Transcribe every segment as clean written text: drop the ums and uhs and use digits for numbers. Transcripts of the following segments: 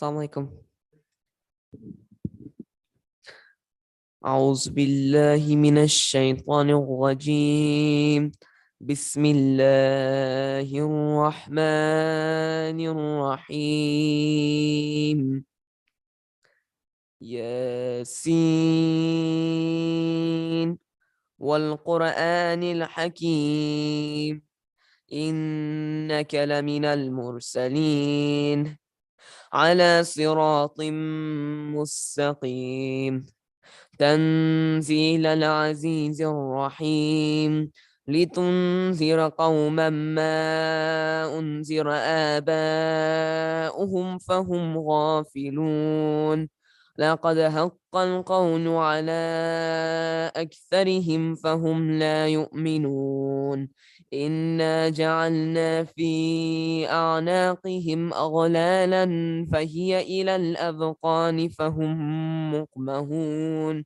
السلام عليكم. أعوذ بالله من الشيطان الرجيم. بسم الله الرحمن الرحيم. ياسين والقرآن الحكيم، إنك لمن المرسلين على صراط مستقيم، تنزيل العزيز الرحيم، لتنذر قوما ما أنذر آباؤهم فهم غافلون. لقد حق القول على أكثرهم فهم لا يؤمنون. إنا جعلنا في أعناقهم أغلالا فهي إلى الأذقان فهم مقمهون.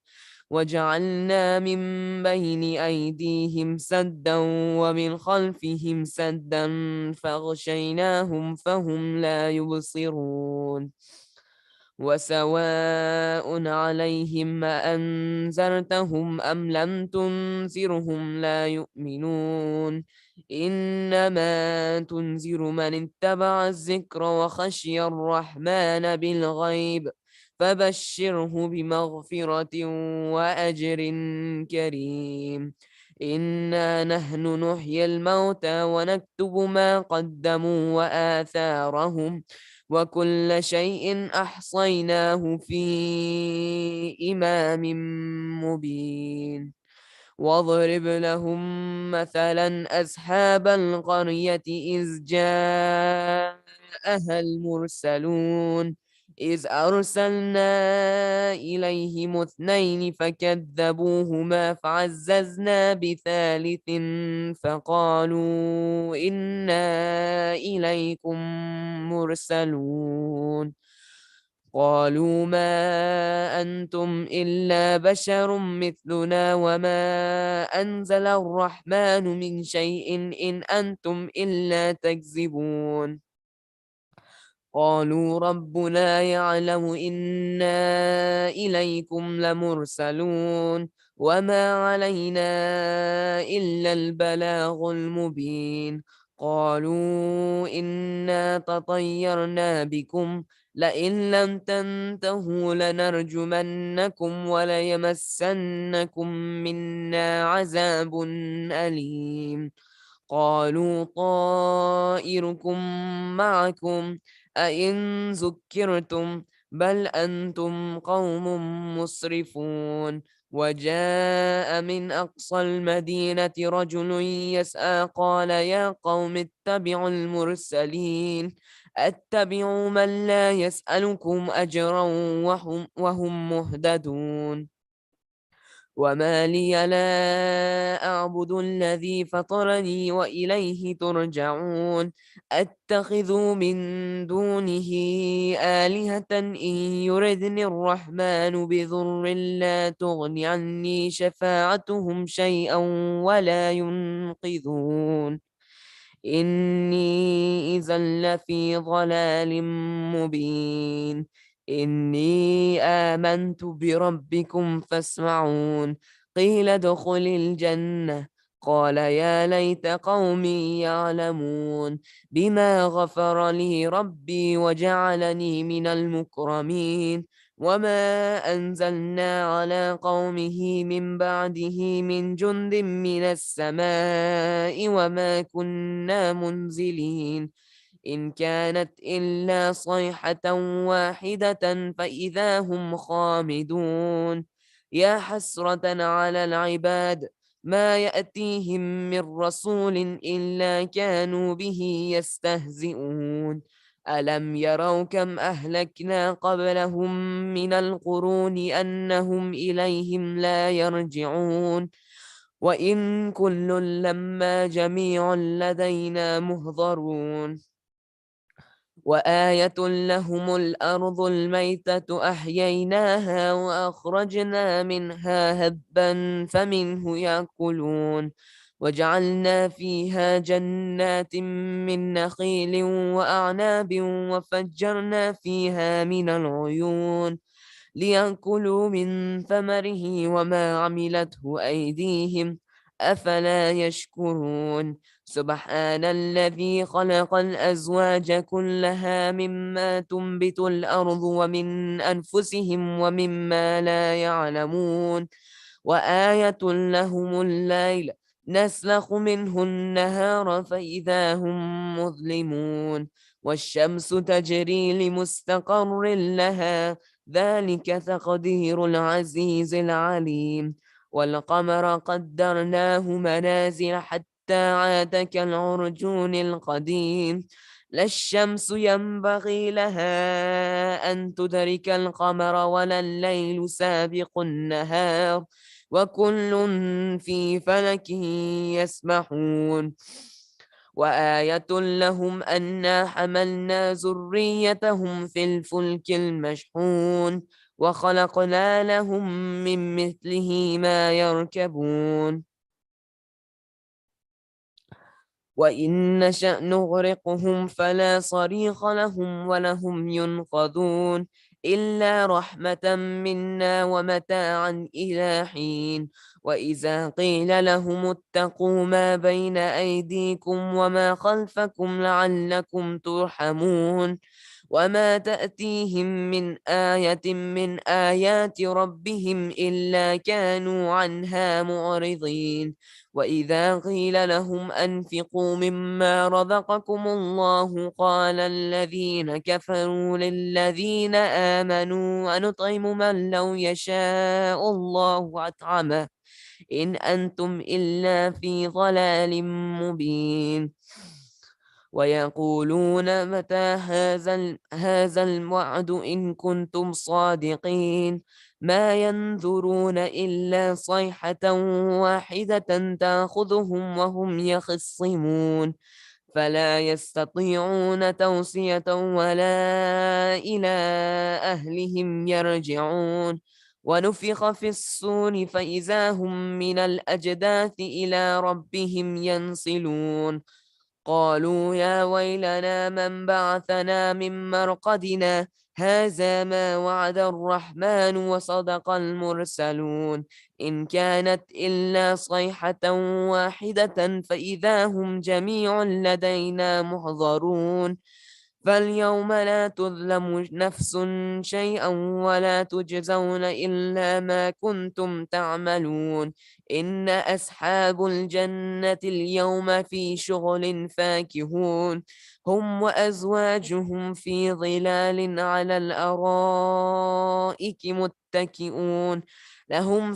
وجعلنا من بين أيديهم سدا ومن خلفهم سدا فأغشيناهم فهم لا يبصرون. وسواء عليهم أأنذرتهم أم لم تنذرهم لا يؤمنون. إنما تنذر من اتبع الذكر وخشي الرحمن بالغيب، فبشره بمغفرة وأجر كريم. إنا نحن نحيي الموتى ونكتب ما قدموا وآثارهم، وكل شيء أحصيناه في إمام مبين. واضرب لهم مثلا أصحاب القرية إذ جاءها المرسلون، إذ أرسلنا إليهم اثنين فكذبوهما فعززنا بثالث فقالوا إنا إليكم مرسلون. قالوا ما أنتم إلا بشر مثلنا وما أنزل الرحمن من شيء إن أنتم إلا تكذبون. قالوا ربنا يعلم إنا إليكم لمرسلون وما علينا إلا البلاغ المبين. قالوا إنا تطيرنا بكم لئن لم تنتهوا لنرجمنكم وليمسنكم منا عذاب أليم. قالوا طائركم معكم أئن ذكرتم بل أنتم قوم مسرفون. وجاء من أقصى المدينة رجل يسعى قال يا قوم اتبعوا المرسلين، اتبعوا من لا يسألكم أجرا وهم مهتدون. وما لي لا أعبد الذي فطرني وإليه ترجعون. أتخذ من دونه آلهة إن يردني الرحمن بضر لا تغن عني شفاعتهم شيئا ولا ينقذون. إني إذا لفي ضلال مبين. إني آمنت بربكم فاسمعون. قيل ادخل الجنة قال يا ليت قومي يعلمون بما غفر لي ربي وجعلني من المكرمين. وما أنزلنا على قومه من بعده من جند من السماء وما كنا منزلين، إن كانت إلا صيحة واحدة فإذا هم خامدون. يا حسرة على العباد ما يأتيهم من رسول إلا كانوا به يستهزئون. ألم يروا كم أهلكنا قبلهم من القرون أنهم إليهم لا يرجعون. وإن كل لما جميع لدينا مهضرون. وآية لهم الأرض الميتة أحييناها وأخرجنا منها هبا فمنه يأكلون. وجعلنا فيها جنات من نخيل وأعناب وفجرنا فيها من العيون ليأكلوا من ثمره وما عملته أيديهم أفلا يشكرون سبحان الذي خلق الأزواج كلها مما تنبت الأرض ومن أنفسهم ومما لا يعلمون وآية لهم الليل نسلخ منه النهار فإذا هم مظلمون والشمس تجري لمستقر لها ذلك تقدير العزيز العليم والقمر قدرناه منازل حتى عاد كالعرجون القديم لا الشمس ينبغي لها أن تدرك القمر ولا الليل سابق النهار وكل في فلك يسبحون وآية لهم أنا حملنا ذريتهم في الفلك المشحون وخلقنا لهم من مثله ما يركبون وإن نشأ نغرقهم فلا صريخ لهم ولهم ينقذون إلا رحمة منا ومتاعا إلى حين وإذا قيل لهم اتقوا ما بين أيديكم وما خلفكم لعلكم ترحمون وما تأتيهم من آية من آيات ربهم إلا كانوا عنها معرضين وإذا قيل لهم أنفقوا مما رزقكم الله قال الذين كفروا للذين آمنوا أنطعم من لو يشاء الله أطعمه إن أنتم إلا في ضلال مبين ويقولون متى هذا الوعد إن كنتم صادقين ما ينظرون إلا صيحة واحدة تأخذهم وهم يخصمون فلا يستطيعون توصية ولا إلى أهلهم يرجعون ونفخ في الصور فإذا هم من الأجداث إلى ربهم ينسلون قالوا يا ويلنا من بعثنا من مرقدنا هذا ما وعد الرحمن وصدق المرسلون إن كانت إلا صيحة واحدة فإذا هم جميع لدينا محضرون فاليوم لا تظلم نفس شيئا ولا تجزون إلا ما كنتم تعملون إن أصحاب الجنة اليوم في شغل فاكهون هم وأزواجهم في ظلال على الأرائك متكئون لهم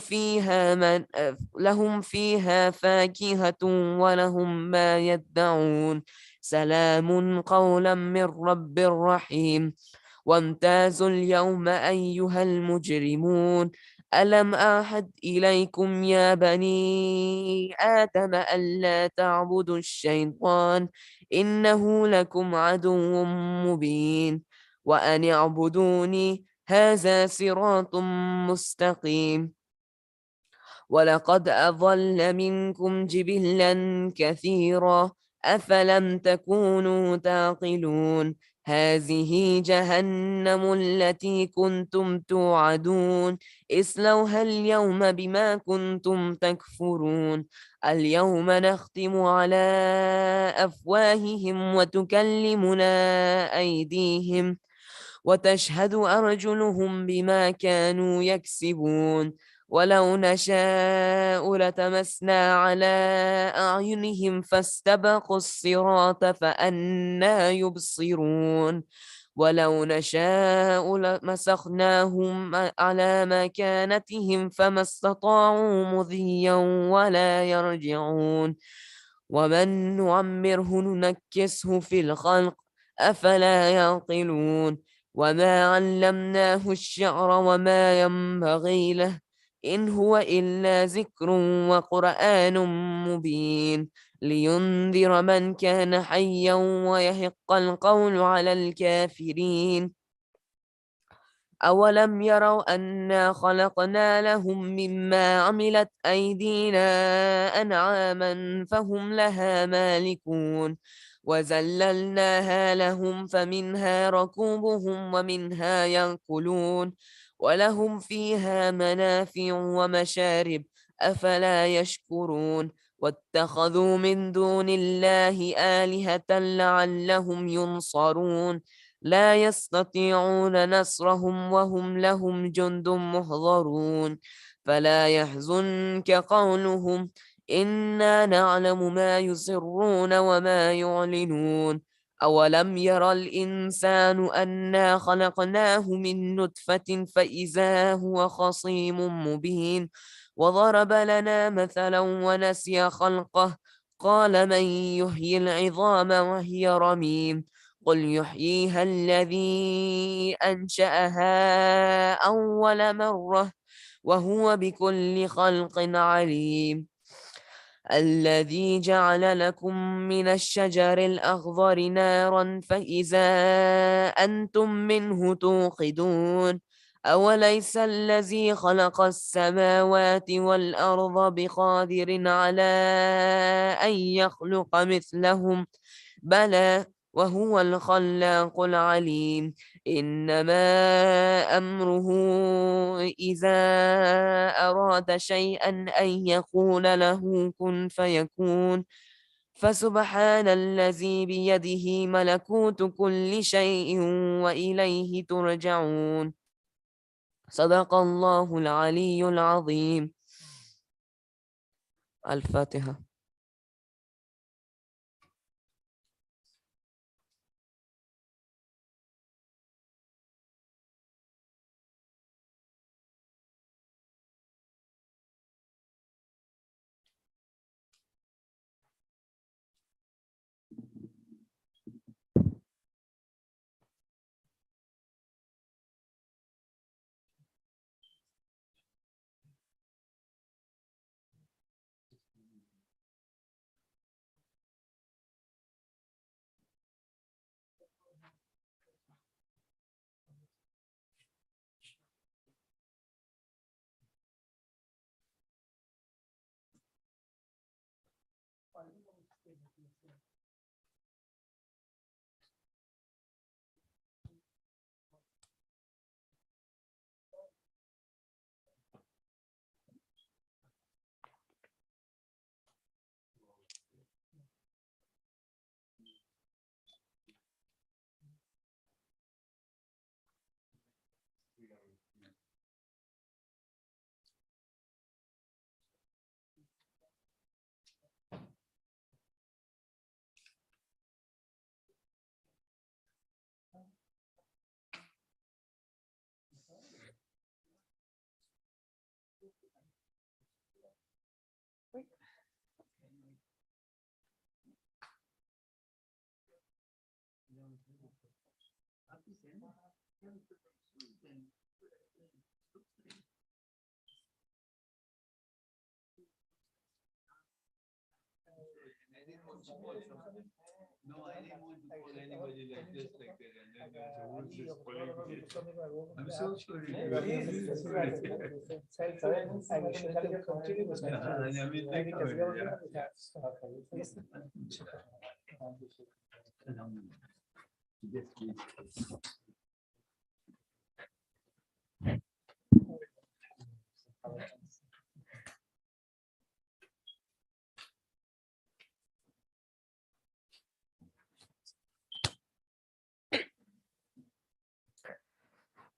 فيها فاكهة ولهم ما يدعون سلام قولا من رب رحيم وامتازوا اليوم أيها المجرمون ألم أعهد إليكم يا بني آدم ألا تعبدوا الشيطان إنه لكم عدو مبين وأن اعبدوني هذا صراط مستقيم ولقد أضل منكم جبلا كثيرا أفلم تكونوا تعقلون هذه جهنم التي كنتم توعدون اصلوها اليوم بما كنتم تكفرون اليوم نختم على أفواههم وتكلمنا أيديهم وتشهد أرجلهم بما كانوا يكسبون ولو نشاء لتمسنا على أعينهم فاستبقوا الصراط فأنى يبصرون ولو نشاء لمسخناهم على مكانتهم فما استطاعوا مضيا ولا يرجعون ومن نعمره ننكسه في الخلق أفلا يعقلون وما علمناه الشعر وما ينبغي له إن هو إلا ذكر وقرآن مبين لينذر من كان حيا ويحق القول على الكافرين أولم يروا أنا خلقنا لهم مما عملت أيدينا أنعاما فهم لها مالكون وذللناها لهم فمنها ركوبهم ومنها يأكلون ولهم فيها منافع ومشارب أفلا يشكرون واتخذوا من دون الله آلهة لعلهم ينصرون لا يستطيعون نصرهم وهم لهم جند محضرون فلا يحزنك قولهم إنا نعلم ما يسرون وما يعلنون أولم ير الإنسان أنا خلقناه من نطفة فإذا هو خصيم مبين وضرب لنا مثلا ونسي خلقه قال من يحيي العظام وهي رميم قل يحييها الذي أنشأها أول مرة وهو بكل خلق عليم الذي جعل لكم من الشجر الأخضر نارا فإذا أنتم منه توقدون أوليس الذي خلق السماوات والأرض بقادر على أن يخلق مثلهم بلى وهو الخلاق العليم إنما أمره إذا أراد شيئا أن يقول له كن فيكون فسبحان الذي بيده ملكوت كل شيء وإليه ترجعون صدق الله العلي العظيم. الفاتحة. No, I didn't want to call anybody like just like that. And then I was just calling you. I'm so sorry. Yeah, and I mean, like, yes, please.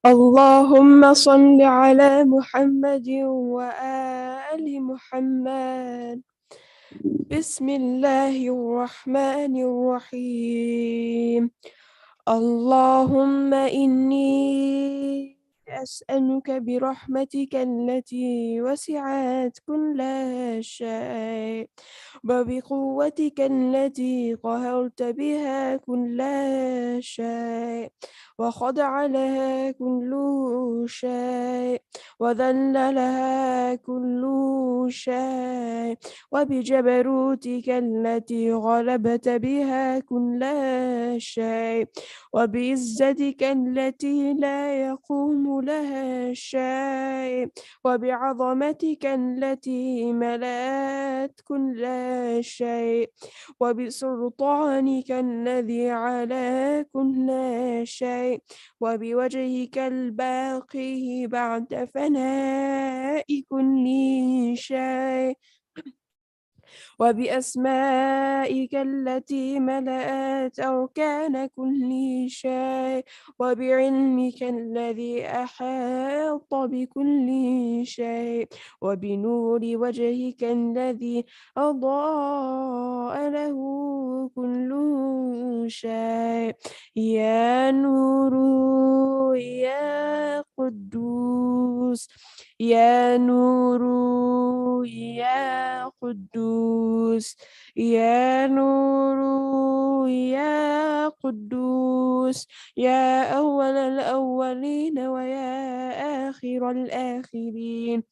اللهم صل على محمد وآل محمد. بسم الله الرحمن الرحيم. اللهم إني أسألك برحمتك التي وسعت كل شيء وبقوتك التي قهرت بها كل شيء وخضع لها كل شيء وذل لها كل شيء وبجبروتك التي غلبت بها كل شيء وبعزتك التي لا يقوم لها شيء وبعظمتك التي ملأت كل شيء وبسلطانك الذي على كل شيء وبوجهك الباقي بعد فناء كل شيء وبأسمائك التي ملأت أركان كل شيء وبعلمك الذي أحاط بكل شيء وبنور وجهك الذي أضاء له كل شيء يا نور يا قدوس يا نور يا قدوس يا نور يا قدوس يا أول الأولين ويا آخر الآخرين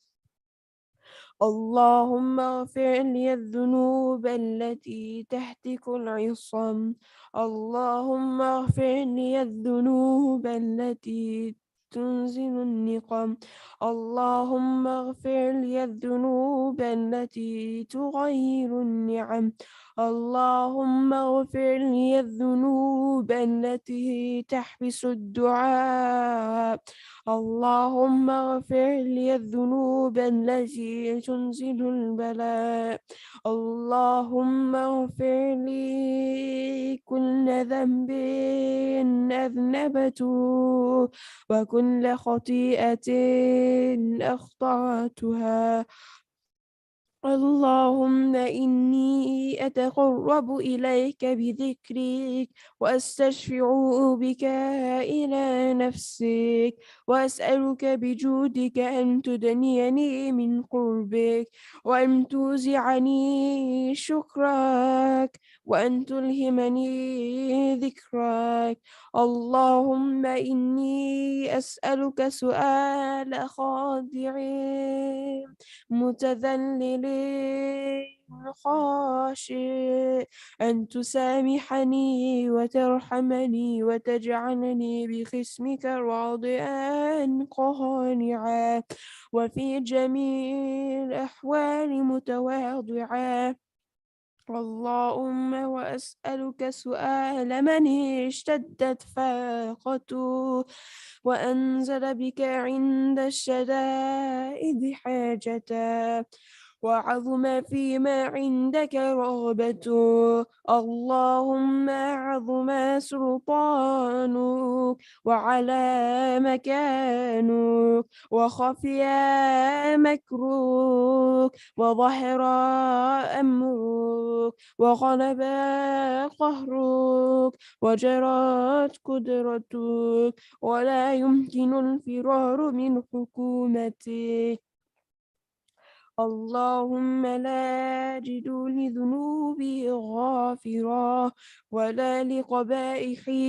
اللهم اغفر لي الذنوب التي تحتك العصم اللهم اغفر لي الذنوب التي تنزل النقم اللهم اغفر لي الذنوب التي تغير النعم اللهم اغفر لي الذنوب التي تحبس الدعاء اللهم اغفر لي الذنوب التي تنزل البلاء اللهم اغفر لي كل ذنب أذنبته وكل خطيئة أخطأتها اللهم إني أتقرب إليك بذكرك وأستشفع بك إلى نفسك وأسألك بجودك أن تدنيني من قربك وأن توزعني شكرك وأن تلهمني ذكرك اللهم إني أسألك سؤال خاضع متذلل خاشع أن تسامحني وترحمني وتجعلني بخصمك راضيا قانعا وفي جميع الأحوال متواضعا اللهم وأسألك سؤال من اشتدت فاقته وأنزل بك عند الشدائد حاجته وعظم فيما عندك رغبته اللهم عظم سلطانك وعلى مكانك وخفي مكروك وظهر أمرك وغلب قهرك وجرت قدرتك ولا يمكن الفرار من حكومتك اللهم لا أجد لذنوبي غافرا ولا لقبائحي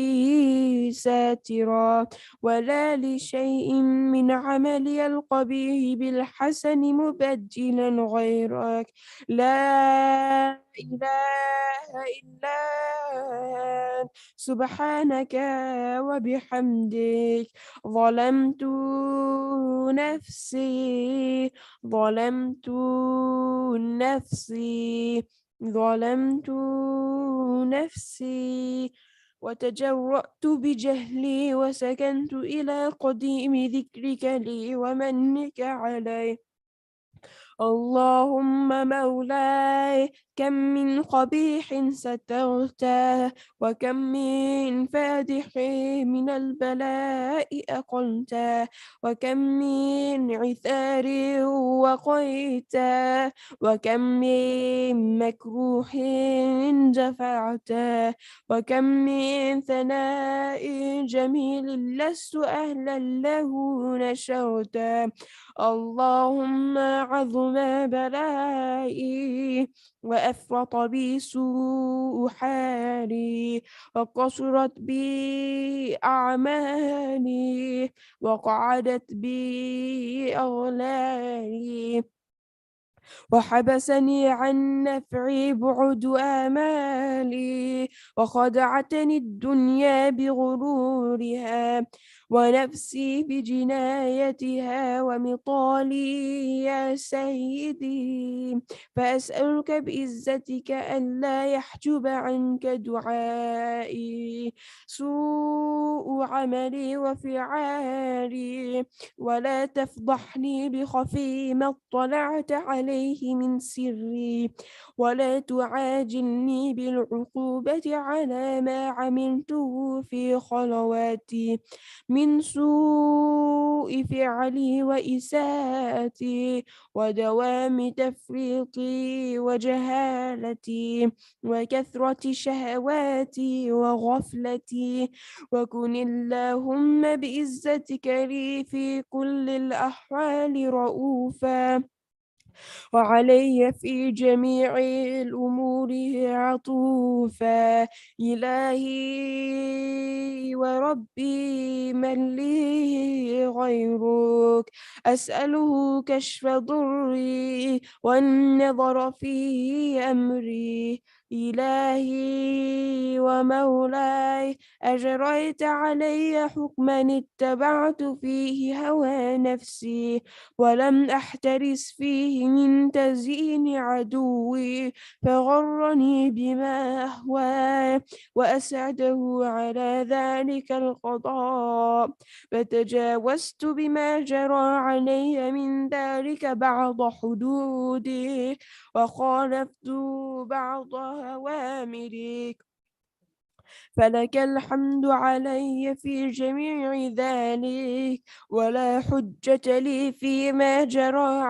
ساترا ولا لشيء من عملي القبيح بالحسن مبدلا غيرك لا إله إلا أنت سبحانك وبحمدك ظلمت نفسي ظلمت نفسي ظلمت نفسي وتجرأت بجهلي وسكنت إلى قديم ذكرك لي ومنك علي اللهم مولاي كم من قبيح سترته وكم من فادح من البلاء أقلته وكم من عثار وقيته وكم من مكروه دفعته وكم من ثناء جميل لست أهلا له نشرته اللهم عظم عظم بلائي وأفرط بي سوء حالي وقصرت بي أعمالي وقعدت بي أغلالي وحبسني عن نفعي بعد آمالي وخدعتني الدنيا بغرورها ونفسي بجنايتها ومطالي يا سيدي فأسألك بعزتك ألا يحجب عنك دعائي سوء عملي وفعالي ولا تفضحني بخفي ما اطلعت عليه من سري ولا تعاجلني بالعقوبة على ما عملته في خلواتي من سوء فعلي وإساءتي ودوام تفريطي وجهالتي وكثرة شهواتي وغفلتي وكن اللهم بعزتك لي في كل الأحوال رؤوفا وعلي في جميع الأمور عطوفا إلهي وربي من لي غيرك أسأله كشف ضري والنظر في أمري إلهي ومولاي أجريت علي حكما اتبعت فيه هوى نفسي ولم أحترس فيه من تزيين عدوي فغرني بما أهوى وأسعده على ذلك القضاء فتجاوزت بما جرى علي من ذلك بعض حدودي وخالفت بعض أوامرك فلك الحمد علي في جميع ذلك ولا حجة لي فيما جرى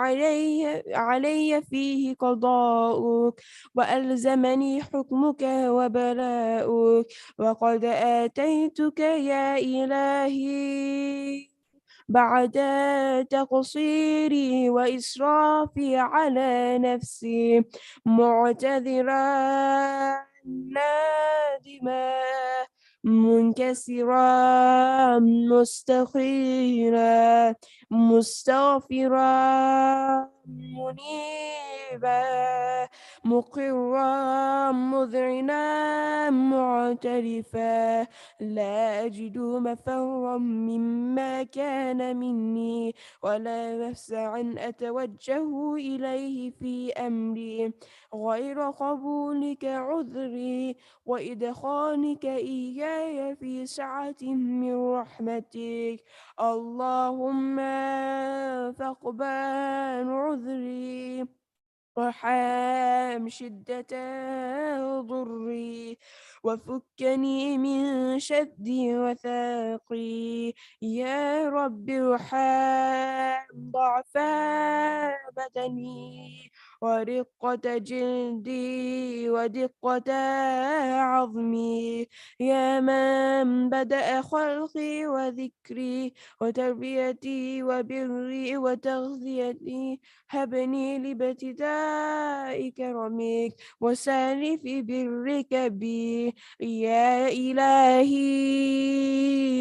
علي فيه قضاؤك وألزمني حكمك وبلاؤك وقد آتيتك يا إلهي بعد تقصيري وإسرافي على نفسي معتذرا نادما منكسرا مستخيرا مستغفرا منيبا مقرا مذعنا معترفا لا أجد مفرا مما كان مني ولا مفزعا أتوجه إليه في أمري غير قبولك عذري وإدخالك إياي في سعة من رحمتك اللهم فاقبل عذري وحام شدة ضري وفكني من شدي وثاقي يا رب ارحم ضعفاء بدني ورقة جلدي ودقة عظمي يا من بدأ خلقي وذكري وتربيتي وبري وتغذيتي هبني لابتداء كرمك وسالف برك بي يا إلهي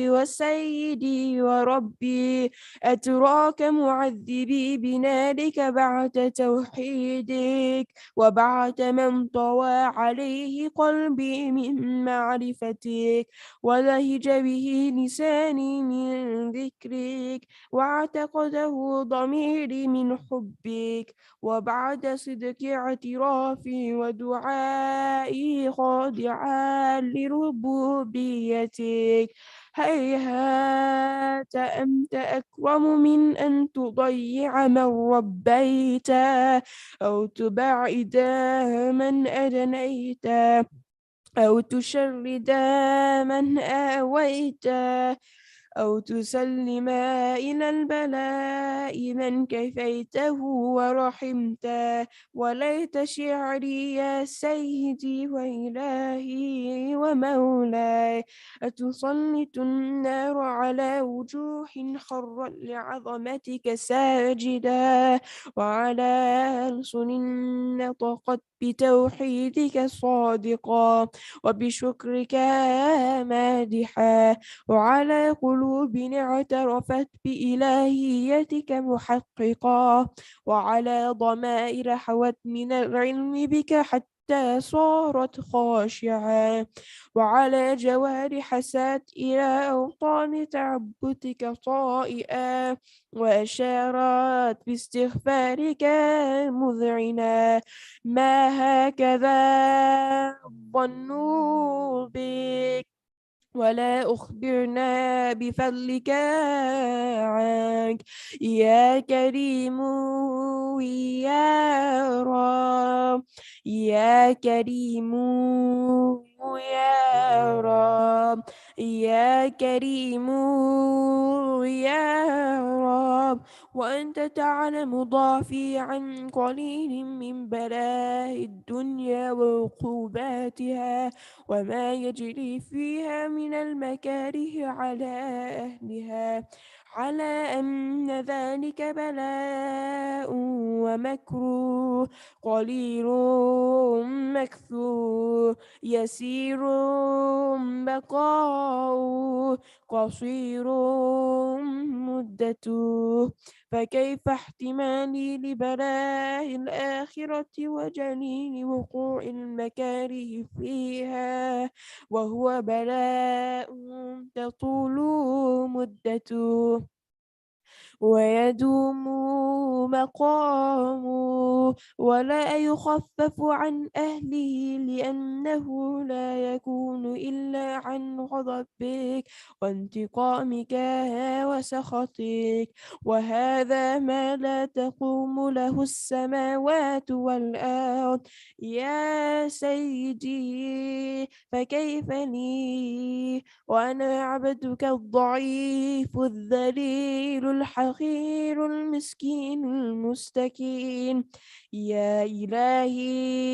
وسيدي وربي أتراك معذبي بنارك بعد توحيدك وبعد من طوى عليه قلبي من معرفتك ولهج به لساني من ذكرك واعتقده ضميري من حبك وبعد صدق اعترافي ودعائي خاضعا لربوبيتك هيهات أنت أكرم من أن تضيع من ربيت أو تبعد من أدنيت أو تشرد من آويت أو تسلم إلى البلاء من كفيته ورحمته. وليت شعري يا سيدي وإلهي ومولاي أتسلط النار على وجوه خرت لعظمتك ساجدا، وعلى ألسن نطقت بتوحيدك صادقا، وبشكرك مادحا، وعلى قلوب اعترفت بإلهيتك محققا، وعلى ضمائر حوت من العلم بك حتى صارت خاشعة، وعلى جوارح سات إلى أوطان تعبدك طائئة، وأشارت باستغفارك مذعنا. ما هكذا ظنوا بك ولا أخبرنا بفضلك عنك يا كريم يا رب، يا كريم يا رب، يا كريم يا رب. وأنت تعلم ضعفي عن قليل من بلاء الدنيا وعقوباتها، وما يجري فيها من المكاره على أهلها، على أن ذلك بلاء ومكروه، قليل مكثور، يسير بقاؤه، قصير مدته. فكيف احتمالي لبلاء الآخرة وجليل وقوع المكاره فيها، وهو بلاء تطول مدته ويدوم مقامه، ولا يخفف عن أهله، لأنه لا يكون إلا عن غضبك وانتقامك وسخطك، وهذا ما لا تقوم له السماوات والأرض يا سيدي. فكيف لي وأنا عبدك الضعيف الذليل الحقير المسكين المستكين؟ يا إلهي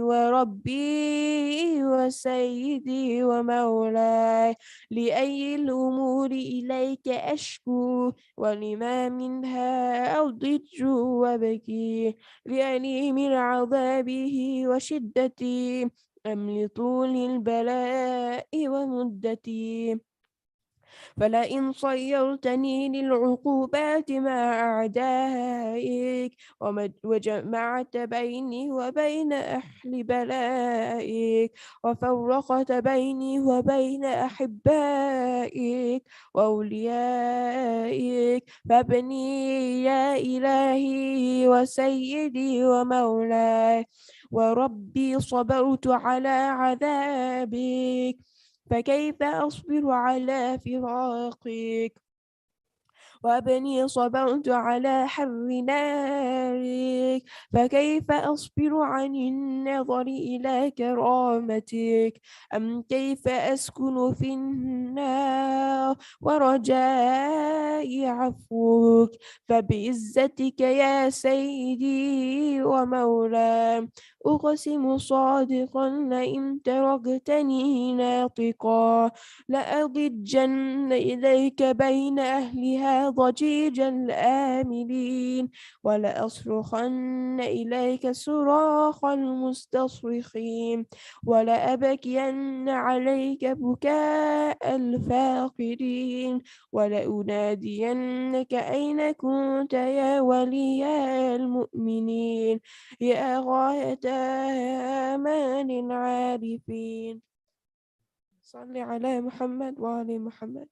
وربي وسيدي ومولاي، لأي الأمور إليك أشكو، ولما منها أضج وبكي؟ لأليم عذابه وشدتي، أم لطول البلاء ومدتي؟ فلئن صيرتني للعقوبات مع أعدائك، وجمعت بيني وبين أهل بلائك، وفرقت بيني وبين أحبائك وأوليائك، فابني يا إلهي وسيدي ومولاي وربي، صبرت على عذابك، فكيف أصبر على فراقك؟ وابني صبرت على حر نارك، فكيف أصبر عن النظر إلى كرامتك؟ أم كيف أسكن في النار ورجاء عفوك؟ فبعزتك يا سيدي ومولاي أقسم صادقا، لئن تركتني ناطقا لأضجن إليك بين أهلها ضجيج الآملين، ولأصرخن إليك صراخ المستصرخين، ولأبكين عليك بكاء الفاقدين، ولأنادينك أين كنت يا ولي المؤمنين، يا غاية آمال العارفين. صل على محمد وآل محمد.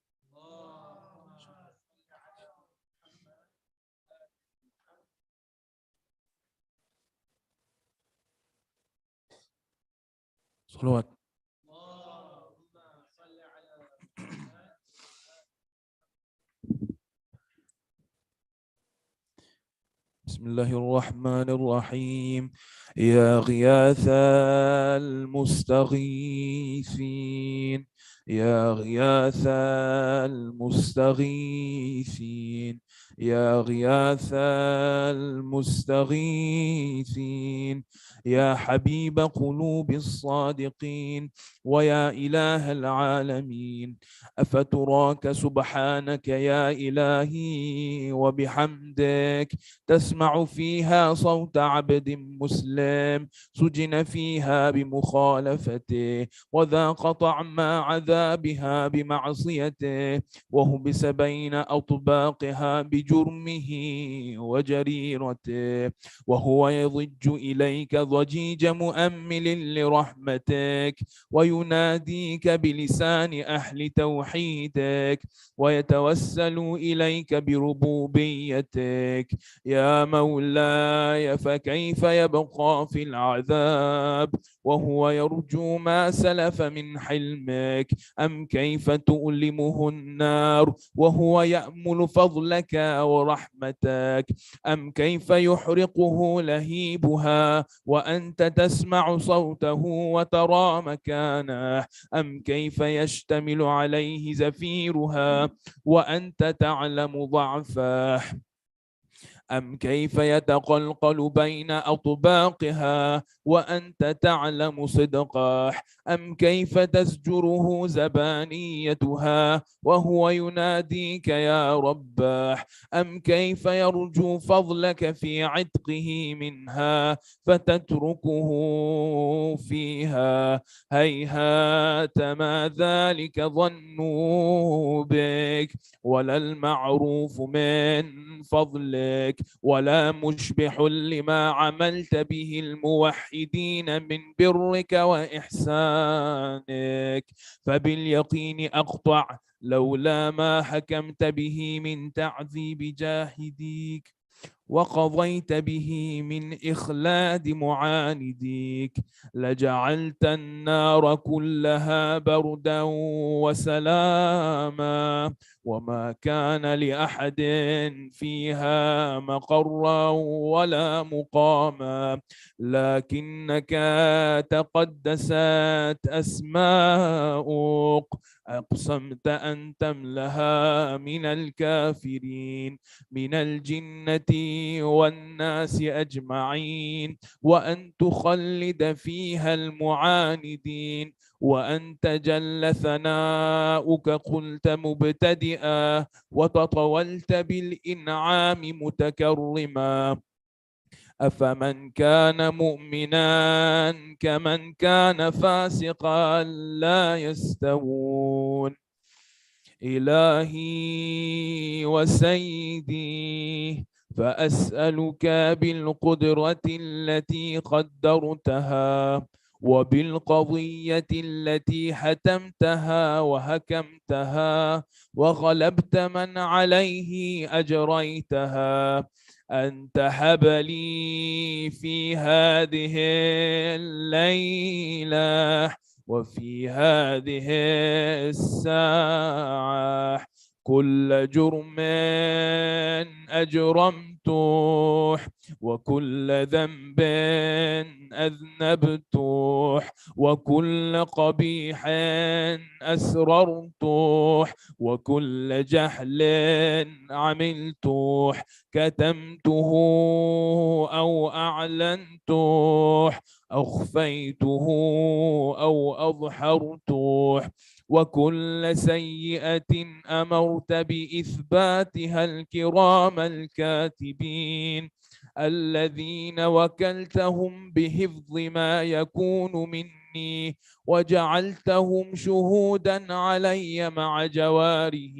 صلوات. بسم الله الرحمن الرحيم. يا غياث المستغيثين يا غياث المستغيثين يا غياث المستغيثين يا حبيب قلوب الصادقين ويا إله العالمين أفتراك سبحانك يا إلهي وبحمدك تسمع فيها صوت عبد مسلم سجن فيها بمخالفته وذاق طعم عذابها بمعصيته وهبس بين أطباقها بجرمه وجريرته وهو يضج إليك ضجيج مؤمل لرحمتك ويناديك بلسان أهل توحيدك ويتوسل إليك بربوبيتك يا مولاي فكيف يبقى في العذاب وهو يرجو ما سلف من حلمك أم كيف تؤلمه النار وهو يأمل فضلك ورحمتك أم كيف يحرقه لهيبها وأنت تسمع صوته وترى مكانه أم كيف يشتمل عليه زفيرها وأنت تعلم ضعفه أم كيف يتقلقل بين أطباقها وأنت تعلم صدقه أم كيف تزجره زبانيتها وهو يناديك يا رباه أم كيف يرجو فضلك في عتقه منها فتتركه فيها هيهات ما ذلك ظنوا بك ولا المعروف من فضلك ولا مشبح لما عملت به الموحدين من برك وإحسانك فباليقين أقطع لولا ما حكمت به من تعذيب جاهديك وقضيت به من إخلاد معانديك لجعلت النار كلها بردا وسلاما وما كان لأحد فيها مقرا ولا مقاما لكنك تقدست أسماؤك أقسمت أن تملها من الكافرين من الجنة والناس أجمعين وأن تخلد فيها المعاندين وأنت جل ثناؤك قلت مبتدئا وتطولت بالإنعام متكرما أفمن كان مؤمنا كمن كان فاسقا لا يستوون إلهي وسيدي فأسألك بالقدرة التي قدرتها وبالقضية التي حتمتها وحكمتها وغلبت من عليه أجريتها أن تهب لي في هذه الليلة وفي هذه الساعة كل جرم أجرمته وكل ذنب أذنبته وكل قبيح أسررته وكل جهل عملته كتمته أو أعلنته أخفيته أو أظهرته وكل سيئة أمرت بإثباتها الكرام الكاتبين الذين وكلتهم بحفظ ما يكون مني وجعلتهم شهودا علي مع جواره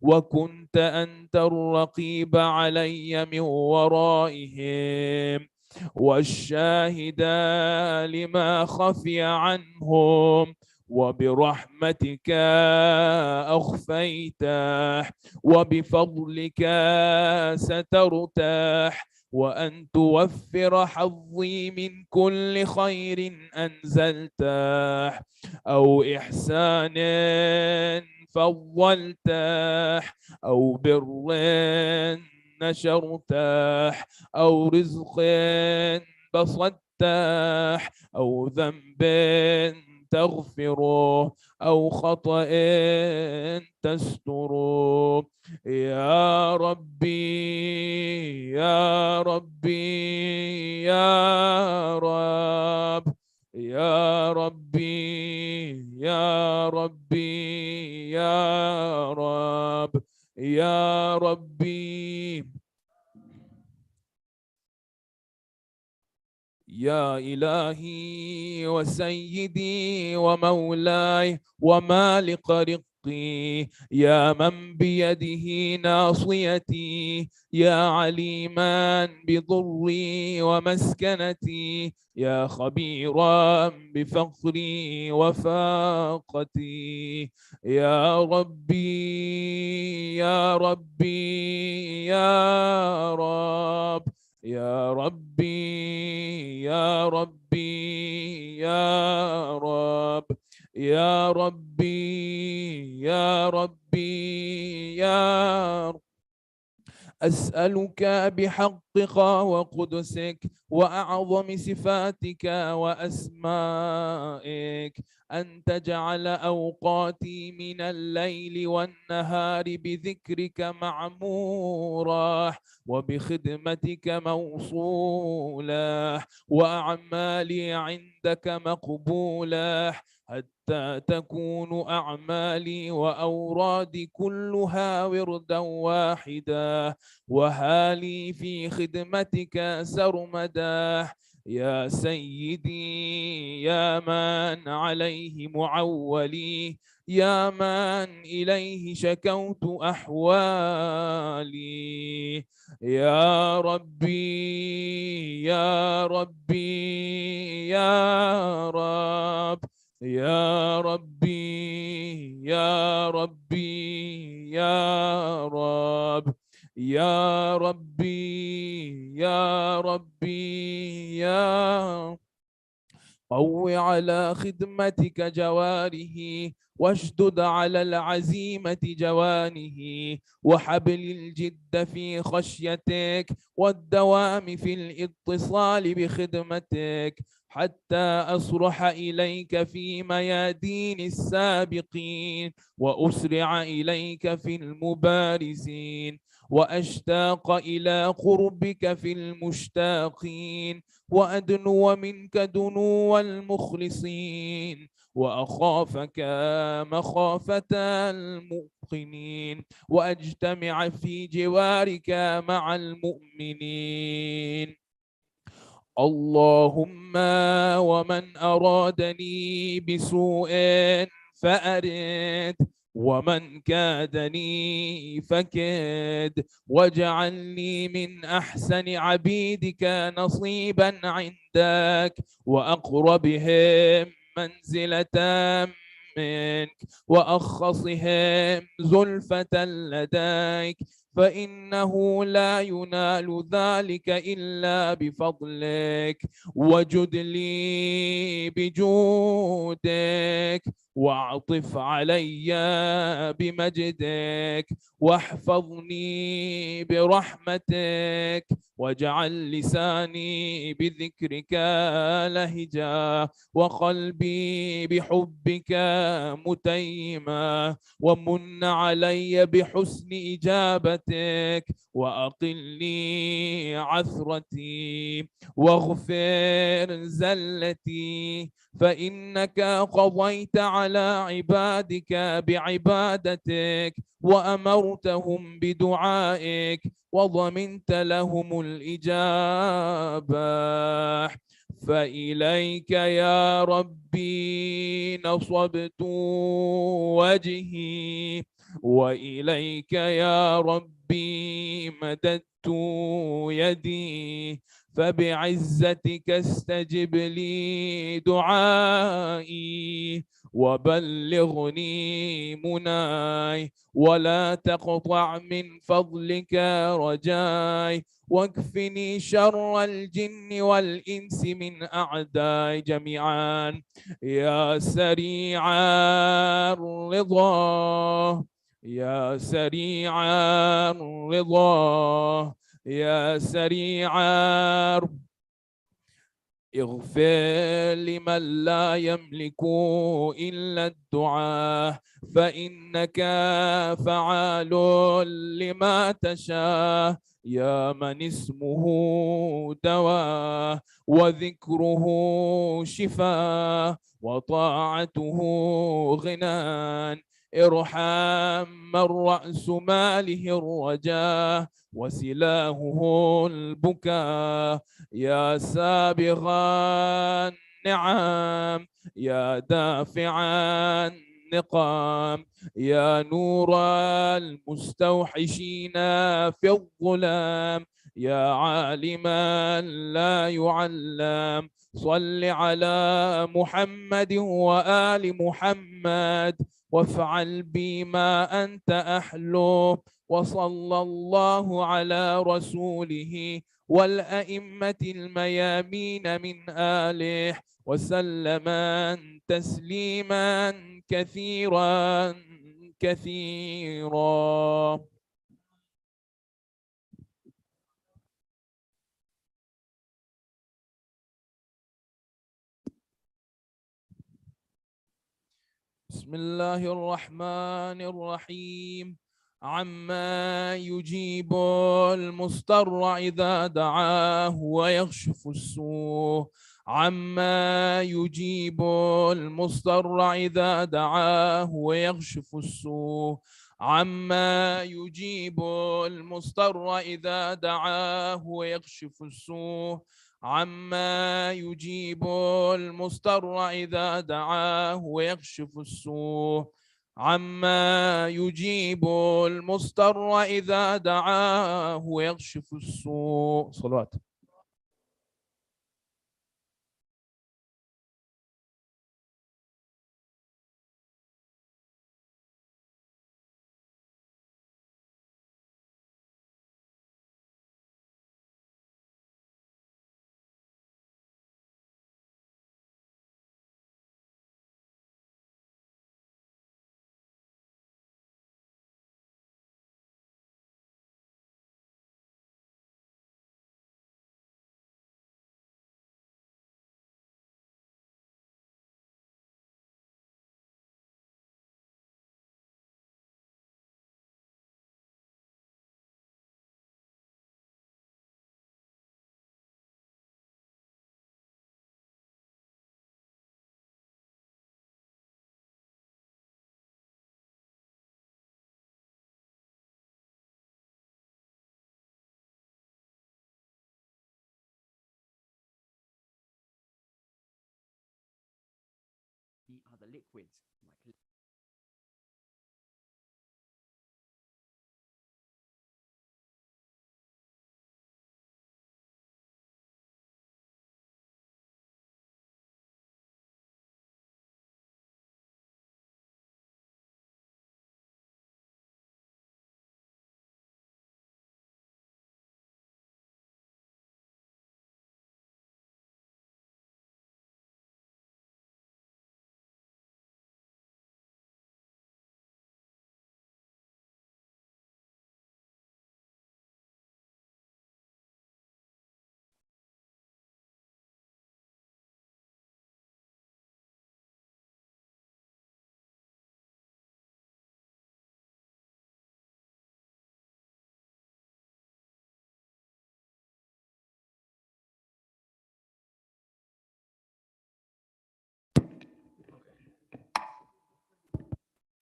وكنت أنت الرقيب علي من ورائهم والشاهد لما خفي عنهم وبرحمتك أخفيته وبفضلك سترته وأن توفر حظي من كل خير أنزلته أو إحسان فضلته أو بر نشرته أو رزق بسطته أو ذنب تغفره أو خطأ تستره. يا ربي يا ربي يا رب يا ربي يا ربي يا رب يا ربي يا إلهي وسيدي ومولاي ومالك رقي، يا من بيده ناصيتي، يا عليما بضري ومسكنتي، يا خبيرا بفقري وفاقتي. يا ربي يا ربي يا رب يا ربي يا ربي يا رب يا ربي يا ربي يا رب أسألك بحقك وقدسك وأعظم صفاتك وأسمائك أن تجعل أوقاتي من الليل والنهار بذكرك معمورة، وبخدمتك موصولة، وأعمالي عندك مقبولة، حتى تكون أعمالي وأورادي كلها وردا واحدا، وهالي في خدمتك سرمدا. يا سيدي يا من عليه معولي، يا من إليه شكوت أحوالي. يا ربي يا ربي يا رب يا ربي يا ربي يا رب يا ربي يا ربي يا قو على خدمتك جواره، واشدد على العزيمة جوانه، وحبل الجد في خشيتك، والدوام في الاتصال بخدمتك، حتى أصرح إليك في ميادين السابقين، وأسرع إليك في المبارزين، وأشتاق إلى قربك في المشتاقين، وأدنو منك دنو المخلصين، وأخافك مخافة الموقنين، وأجتمع في جوارك مع المؤمنين. اللهم ومن أرادني بسوء فأرد، ومن كادني فكد، واجعلني من أحسن عبيدك نصيبا عندك، وأقربهم منزلة منك، وأخصهم زلفة لديك، فإنه لا ينال ذلك إلا بفضلك. وجد لي بجودك، واعطف علي بمجدك، واحفظني برحمتك، واجعل لساني بذكرك لهجا، وقلبي بحبك متيما، ومن علي بحسن إجابتك، وأقلني عثرتي، واغفر زلتي، فإنك قضيت على عبادك بعبادتك، وأمرتهم بدعائك، وضمنت لهم الإجابة. فإليك يا ربي نصبت وجهي، وإليك يا ربي مددت يدي، فبعزتك استجب لي دعائي، وبلغني مناي، ولا تقطع من فضلك رجاي، واكفني شر الجن والإنس من أعداء جميعا. يا سريع الرضا يا سريع الرضا يا سريع اغفر لمن لا يملك إلا الدعاء فإنك فعال لما تشاء يا من اسمه دواء وذكره شفاء وطاعته غنى ارحم من رأس ماله الرجاء وسلاهه البكاء يا سابغ النعم يا دافع النقام يا نور المستوحشين في الظلام يا عالما لا يعلم صل على محمد وآل محمد وافعل بما أنت أحلو وصلى الله على رسوله والأئمة الميامين من آله وسلم تسليما كثيرا كثيرا. بسم الله الرحمن الرحيم عما يجيب المضطر إذا دعاه ويكشف السوء عما يجيب المضطر إذا دعاه ويكشف السوء عما يجيب المضطر إذا دعاه ويكشف السوء عما يجيب المضطر إذا دعاه ويكشف السوء عما يجيب المضطر إذا دعاه ويكشف السوء. صلوات. Are the liquids like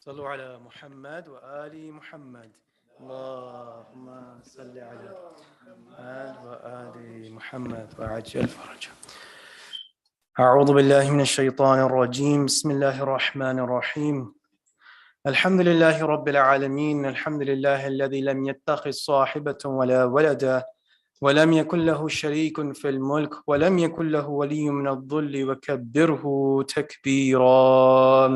صلوا على محمد وآل محمد. اللهم صل على محمد وآل محمد وعجل فرجه. أعوذ بالله من الشيطان الرجيم. بسم الله الرحمن الرحيم. الحمد لله رب العالمين. الحمد لله الذي لم يتخذ صاحبة ولا ولدا ولم يكن له شريك في الملك ولم يكن له ولي من الذل وكبره تكبيرا.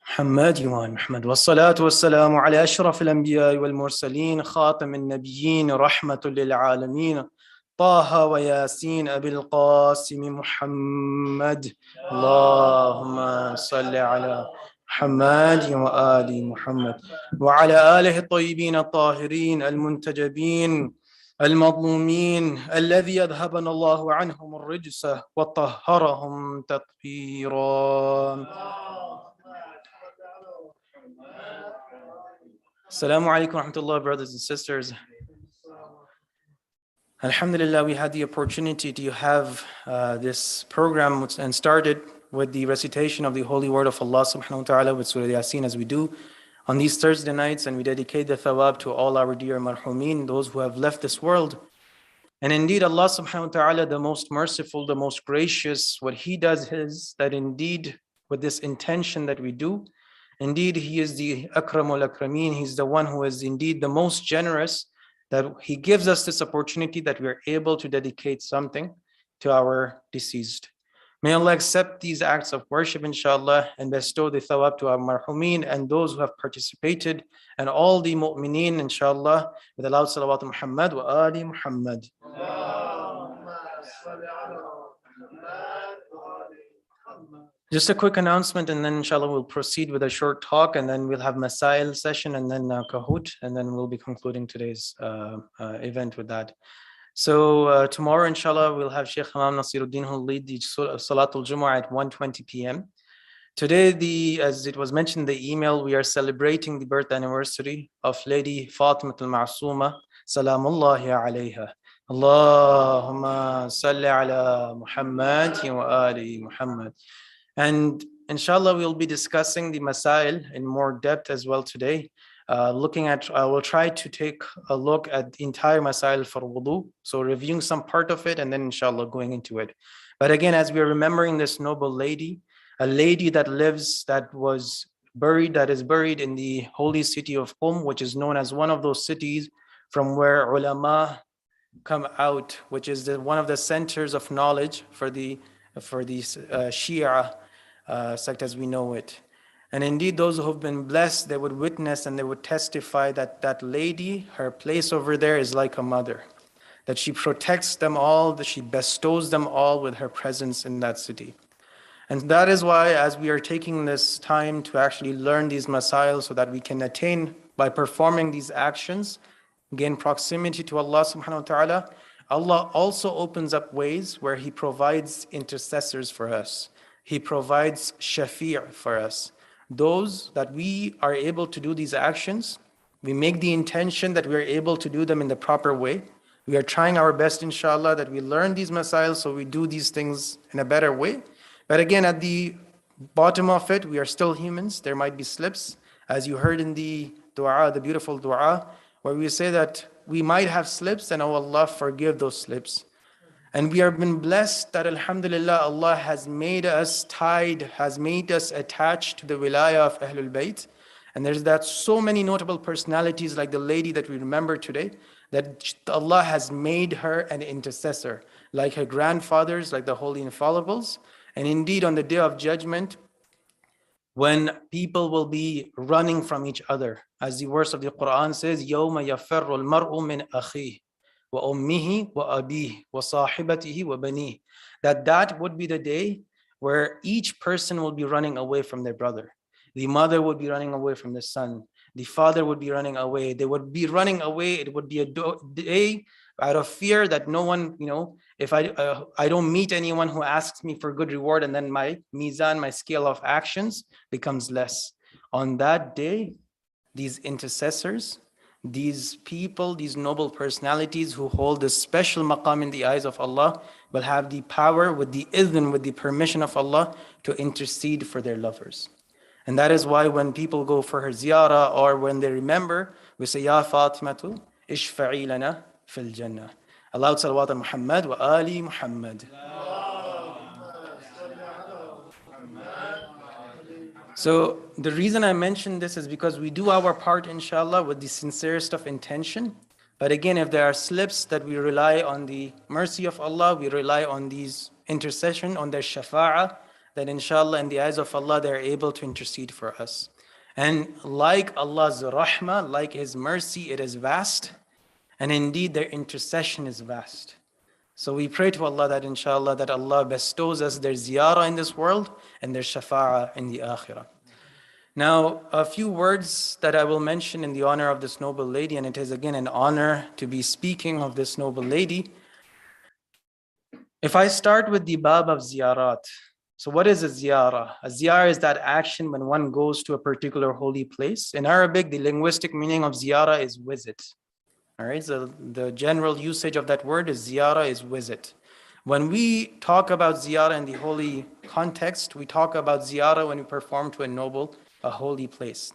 محمد وآل محمد والصلاة والسلام على أشرف الأنبياء والمرسلين خاتم النبيين رحمة للعالمين طه وياسين أبي القاسم محمد. اللهم صل على محمد وآل محمد وعلى آله الطيبين الطاهرين المنتجبين المظلومين الذي أذهبنا الله عنهم الرجس وطهرهم تطهيرا. Assalamu alaikum wa rahmatullah, brothers and sisters. Alhamdulillah, we had the opportunity to have this program and started with the recitation of the holy word of Allah subhanahu wa ta'ala with Surah Yasin, as we do on these Thursday nights, and we dedicate the thawab to all our dear marhumin, those who have left this world. And indeed, Allah subhanahu wa ta'ala, the most merciful, the most gracious, what He does is that indeed, with this intention that we do, indeed, He is the Akramul Akrameen. He's the one who is indeed the most generous, that He gives us this opportunity that we are able to dedicate something to our deceased. May Allah accept these acts of worship, inshallah, and bestow the thawab to our marhumeen and those who have participated, and all the mu'mineen, inshallah, with the loud salawat Muhammad wa ali Muhammad. Just a quick announcement, and then inshallah we'll proceed with a short talk, and then we'll have Masail session, and then Kahoot, and then we'll be concluding today's event with that. So tomorrow, inshallah, we'll have Sheikh Hamam Nasiruddin who will lead the Salatul Jumu'ah at 1:20 p.m. Today, as it was mentioned in the email, we are celebrating the birth anniversary of Lady Fatima al-Ma'suma, Salamullahi alayha. Allahumma salli ala Muhammad wa ali Muhammad. And inshallah, we'll be discussing the Masail in more depth as well today. We'll try to take a look at the entire Masail for Wudu. So reviewing some part of it and then inshallah going into it. But again, as we are remembering this noble lady, a lady that is buried in the holy city of Qum, which is known as one of those cities from where ulama come out, which is one of the centers of knowledge for the Shia sect as we know it. And indeed, those who have been blessed, they would witness and they would testify that that lady, her place over there is like a mother, that she protects them all, that she bestows them all with her presence in that city. And that is why, as we are taking this time to actually learn these masail so that we can attain, by performing these actions, gain proximity to Allah subhanahu wa ta'ala, Allah also opens up ways where He provides intercessors for us. He provides shafi' for us. Those that we are able to do these actions, we make the intention that we are able to do them in the proper way. We are trying our best, inshallah, that we learn these masail so we do these things in a better way. But again, at the bottom of it, we are still humans. There might be slips. As you heard in the dua, the beautiful dua, where we say that we might have slips and oh Allah, forgive those slips. And we have been blessed that alhamdulillah, Allah has made us tied, has made us attached to the wilayah of Ahlul Bayt. And there's that so many notable personalities like the lady that we remember today, that Allah has made her an intercessor, like her grandfathers, like the Holy Infallibles. And indeed, on the Day of Judgment, when people will be running from each other, as the verse of the Quran says, يَوْمَ يَفَرُّ الْمَرْءُ مِنْ أَخِيهِ وَأُمِّهِ وَأَبِيهِ وَصَاحِبَتِهِ وَبَنِيهِ. That would be the day where each person will be running away from their brother. The mother would be running away from the son. The father would be running away. They would be running away. It would be a day out of fear that no one, if I don't meet anyone who asks me for good reward, and then my mizan, my scale of actions becomes less. On that day, these intercessors, these people, these noble personalities who hold this special maqam in the eyes of Allah will have the power with the idhn, with the permission of Allah, to intercede for their lovers. And that is why when people go for her ziyarah or when they remember, we say, Ya Fatimatu, ishfa'i lana fil jannah. Aloud salawat Muhammad wa ali Muhammad. So the reason I mention this is because we do our part, inshallah, with the sincerest of intention. But again, if there are slips, that we rely on the mercy of Allah, we rely on these intercession, on their shafa'ah, that inshallah, in the eyes of Allah, they are able to intercede for us. And like Allah's rahmah, like His mercy, it is vast. And indeed, their intercession is vast. So we pray to Allah that inshallah, that Allah bestows us their ziyarah in this world and their shafa'ah in the akhirah. Now, a few words that I will mention in the honor of this noble lady, and it is again an honor to be speaking of this noble lady. If I start with the bab of ziyarat, so what is a ziyarah? A ziyarah is that action when one goes to a particular holy place. In Arabic, the linguistic meaning of ziyarah is visit. All right, so the general usage of that word is ziyarah is visit. When we talk about ziyarah in the holy context, we talk about ziyarah when we perform to a holy place.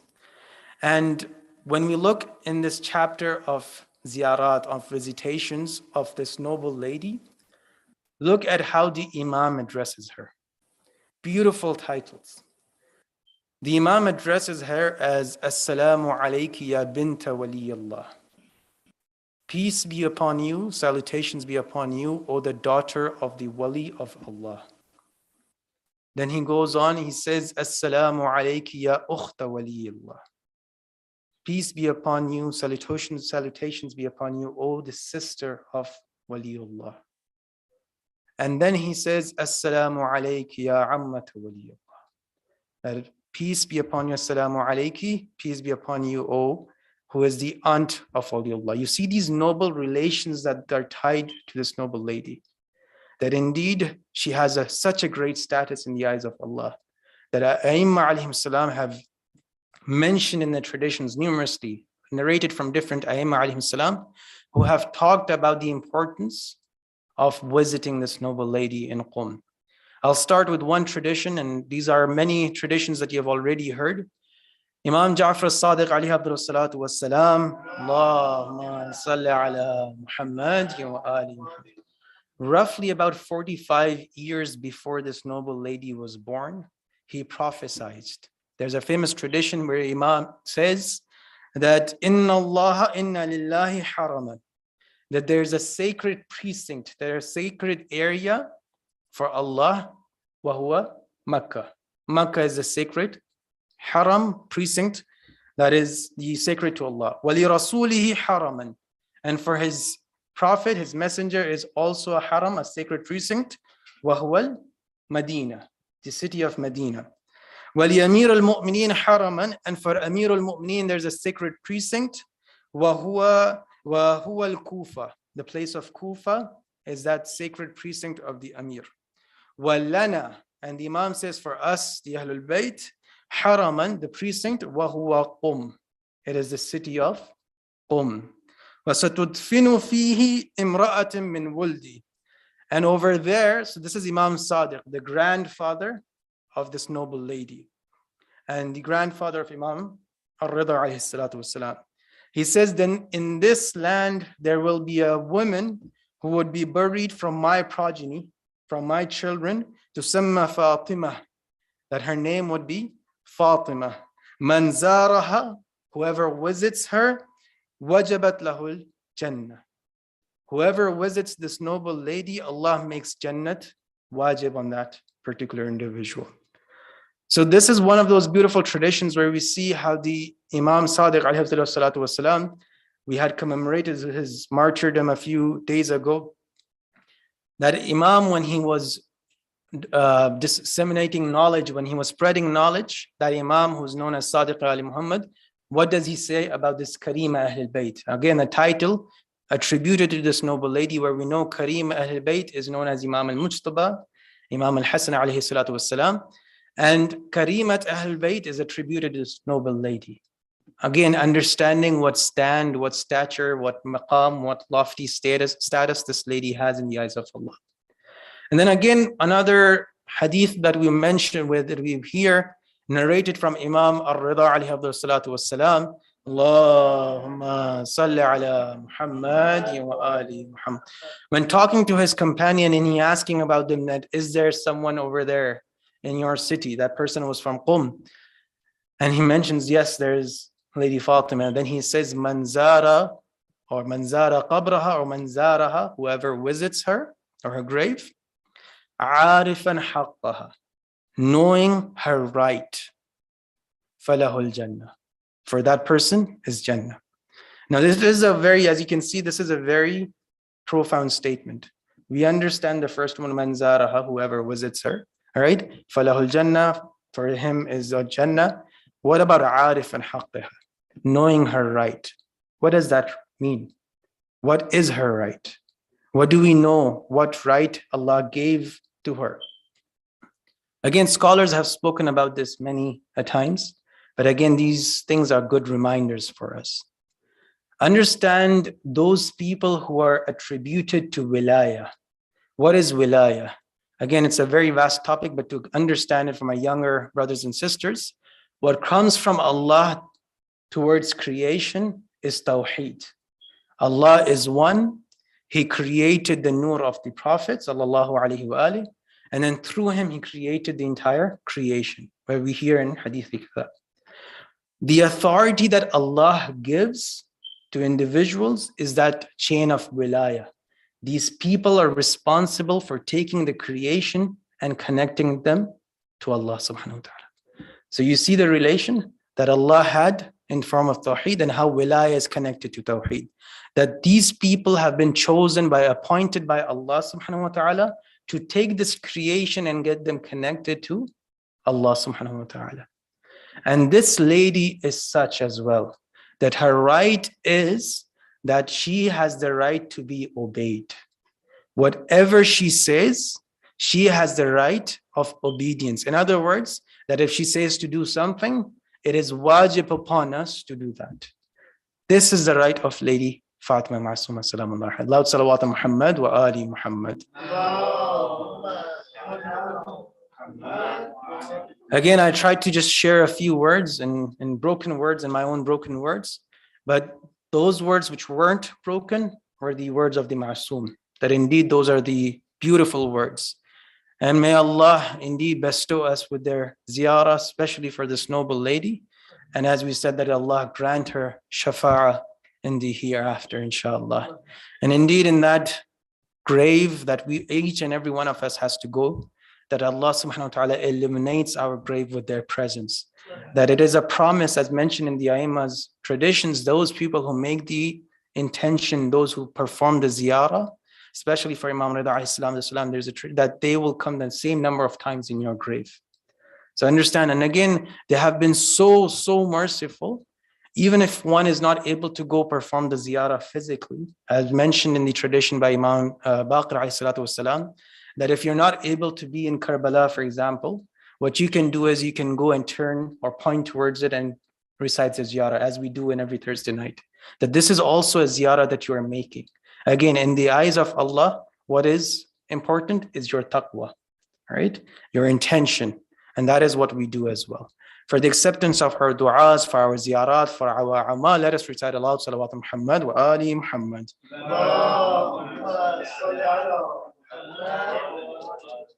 And when we look in this chapter of ziyarat, of visitations of this noble lady, look at how the Imam addresses her. Beautiful titles. The Imam addresses her as Assalamu alayki ya binta waliyallah. Peace be upon you, salutations be upon you, O the daughter of the wali of Allah. Then he goes on, he says, Assalamu alayki ya ukhta waliyallah. Peace be upon you, salutations be upon you, O the sister of waliullah. And then he says, Assalamu alayki ya ammata waliyallah. That peace be upon you, Assalamu alayki, peace be upon you, O who is the aunt of waliullah. You see these noble relations that are tied to this noble lady. That indeed she has such a great status in the eyes of Allah. That Aimma alayhim salam have mentioned in the traditions numerously, narrated from different Aimma alayhim salam, who have talked about the importance of visiting this noble lady in Qum. I'll start with one tradition, and these are many traditions that you have already heard. Imam Ja'far as-Sadiq alayhi abdul salatu was salam, Allahumma salli ala Muhammad wa ali Muhammad. Roughly about 45 years before this noble lady was born, he prophesied. There's a famous tradition where Imam says that Inna Allah inna lillahi haraman, that there's a sacred precinct, there's a sacred area for Allah, wa huwa Makkah. Makkah is the sacred haram precinct that is the sacred to Allah. Wali rasulihi haraman, and for his prophet, his messenger is also a haram, a sacred precinct, wa huwa Medina, the city of Medina. Wali Amir al-Mu'mineen haraman, and for Amir al-Mu'mineen there's a sacred precinct, wa huwa al-Kufa, the place of Kufa is that sacred precinct of the Amir. Walana, and the Imam says for us, the Ahlul Bayt, haraman, the precinct, wa huwa Qum, it is the city of Qum. وَسَتُدْفِنُ فِيهِ إِمْرَأَةٍ مِّنْ وُلْدِي, and over there, so this is Imam Sadiq, the grandfather of this noble lady, and the grandfather of Imam Ar-Rida alayhi salatu wassalam. He says, then in this land there will be a woman who would be buried from my progeny, from my children, to Samma Fatima, that her name would be Fatima. Man zaraha, whoever visits her, wajabat lahul jannah. Whoever visits this noble lady, Allah makes Jannat wajib on that particular individual. So this is one of those beautiful traditions where we see how the Imam Sadiq alayhi salatu wasalam, we had commemorated his martyrdom a few days ago. That Imam, when he was disseminating knowledge, when he was spreading knowledge, that Imam who's known as Sadiq Ali Muhammad, what does he say about this Karima Ahlul Bayt? Again, a title attributed to this noble lady, where we know Karima Ahlul Bayt is known as Imam al-Mujtaba, Imam al-Hasan alayhi salatu wassalam, and Karimat Ahlul Bayt is attributed to this noble lady. Again, understanding what stand, what stature, what maqam, what lofty status this lady has in the eyes of Allah. And then again, another hadith that we mentioned that we hear narrated from Imam Ar-Rida alayhi salatu wassalam, Allahumma salli ala Muhammad wa ali Muhammad. When talking to his companion and he asking about them, that is there someone over there in your city? That person was from Qum. And he mentions, yes, there's Lady Fatima. Then he says, manzara qabraha or manzaraha, whoever visits her or her grave, arifan haqqaha, knowing her right, falahul jannah, for that person is Jannah. Now this is a very, as you can see, this is a very profound statement. We understand the first one, manzaraha, whoever visits her, all right? Falahul jannah, for him is a Jannah. What about عارف حقها? Knowing her right. What does that mean? What is her right? What do we know? What right Allah gave to her? Again, scholars have spoken about this many a times, but again, these things are good reminders for us. Understand those people who are attributed to wilaya. What is wilaya? Again, it's a very vast topic, but to understand it for my younger brothers and sisters, what comes from Allah towards creation is tawheed. Allah is one. He created the nur of the Prophet, sallallahu alaihi wasallam, and then through him, he created the entire creation, where we hear in Hadith. The authority that Allah gives to individuals is that chain of wilaya. These people are responsible for taking the creation and connecting them to Allah subhanahu wa ta'ala. So you see the relation that Allah had in form of tawheed and how wilaya is connected to tawheed. That these people have been chosen appointed by Allah subhanahu wa ta'ala to take this creation and get them connected to Allah subhanahu wa ta'ala. And this lady is such as well, that her right is that she has the right to be obeyed. Whatever she says, she has the right of obedience. In other words, that if she says to do something, it is wajib upon us to do that. This is the right of Lady Fatima Ma'asuma Salamullah. Loud salawat Muhammad wa ali Muhammad. Again, I tried to just share a few words in broken words, in my own broken words, but those words which weren't broken were the words of the Ma'asum, that indeed those are the beautiful words. And may Allah indeed bestow us with their ziyarah, especially for this noble lady. And as we said, that Allah grant her shafa'ah in the hereafter, inshallah. And indeed in that grave that each and every one of us has to go, that Allah subhanahu wa ta'ala illuminates our grave with their presence. That it is a promise, as mentioned in the Aimma's traditions, those people who make the intention, those who perform the ziyarah, especially for Imam Rida alayhi salam, there's that they will come the same number of times in your grave. So understand, and again, they have been so merciful. Even if one is not able to go perform the ziyarah physically, as mentioned in the tradition by Imam Baqir alayhi salam, that if you're not able to be in Karbala, for example, what you can do is you can go and turn or point towards it and recite the ziyarah, as we do in every Thursday night. That this is also a ziyarah that you are making. Again, in the eyes of Allah, what is important is your taqwa, right? Your intention. And that is what we do as well. For the acceptance of her du'as, for our ziyarat, for our amal, let us recite aloud salawat Muhammad wa ali Muhammad.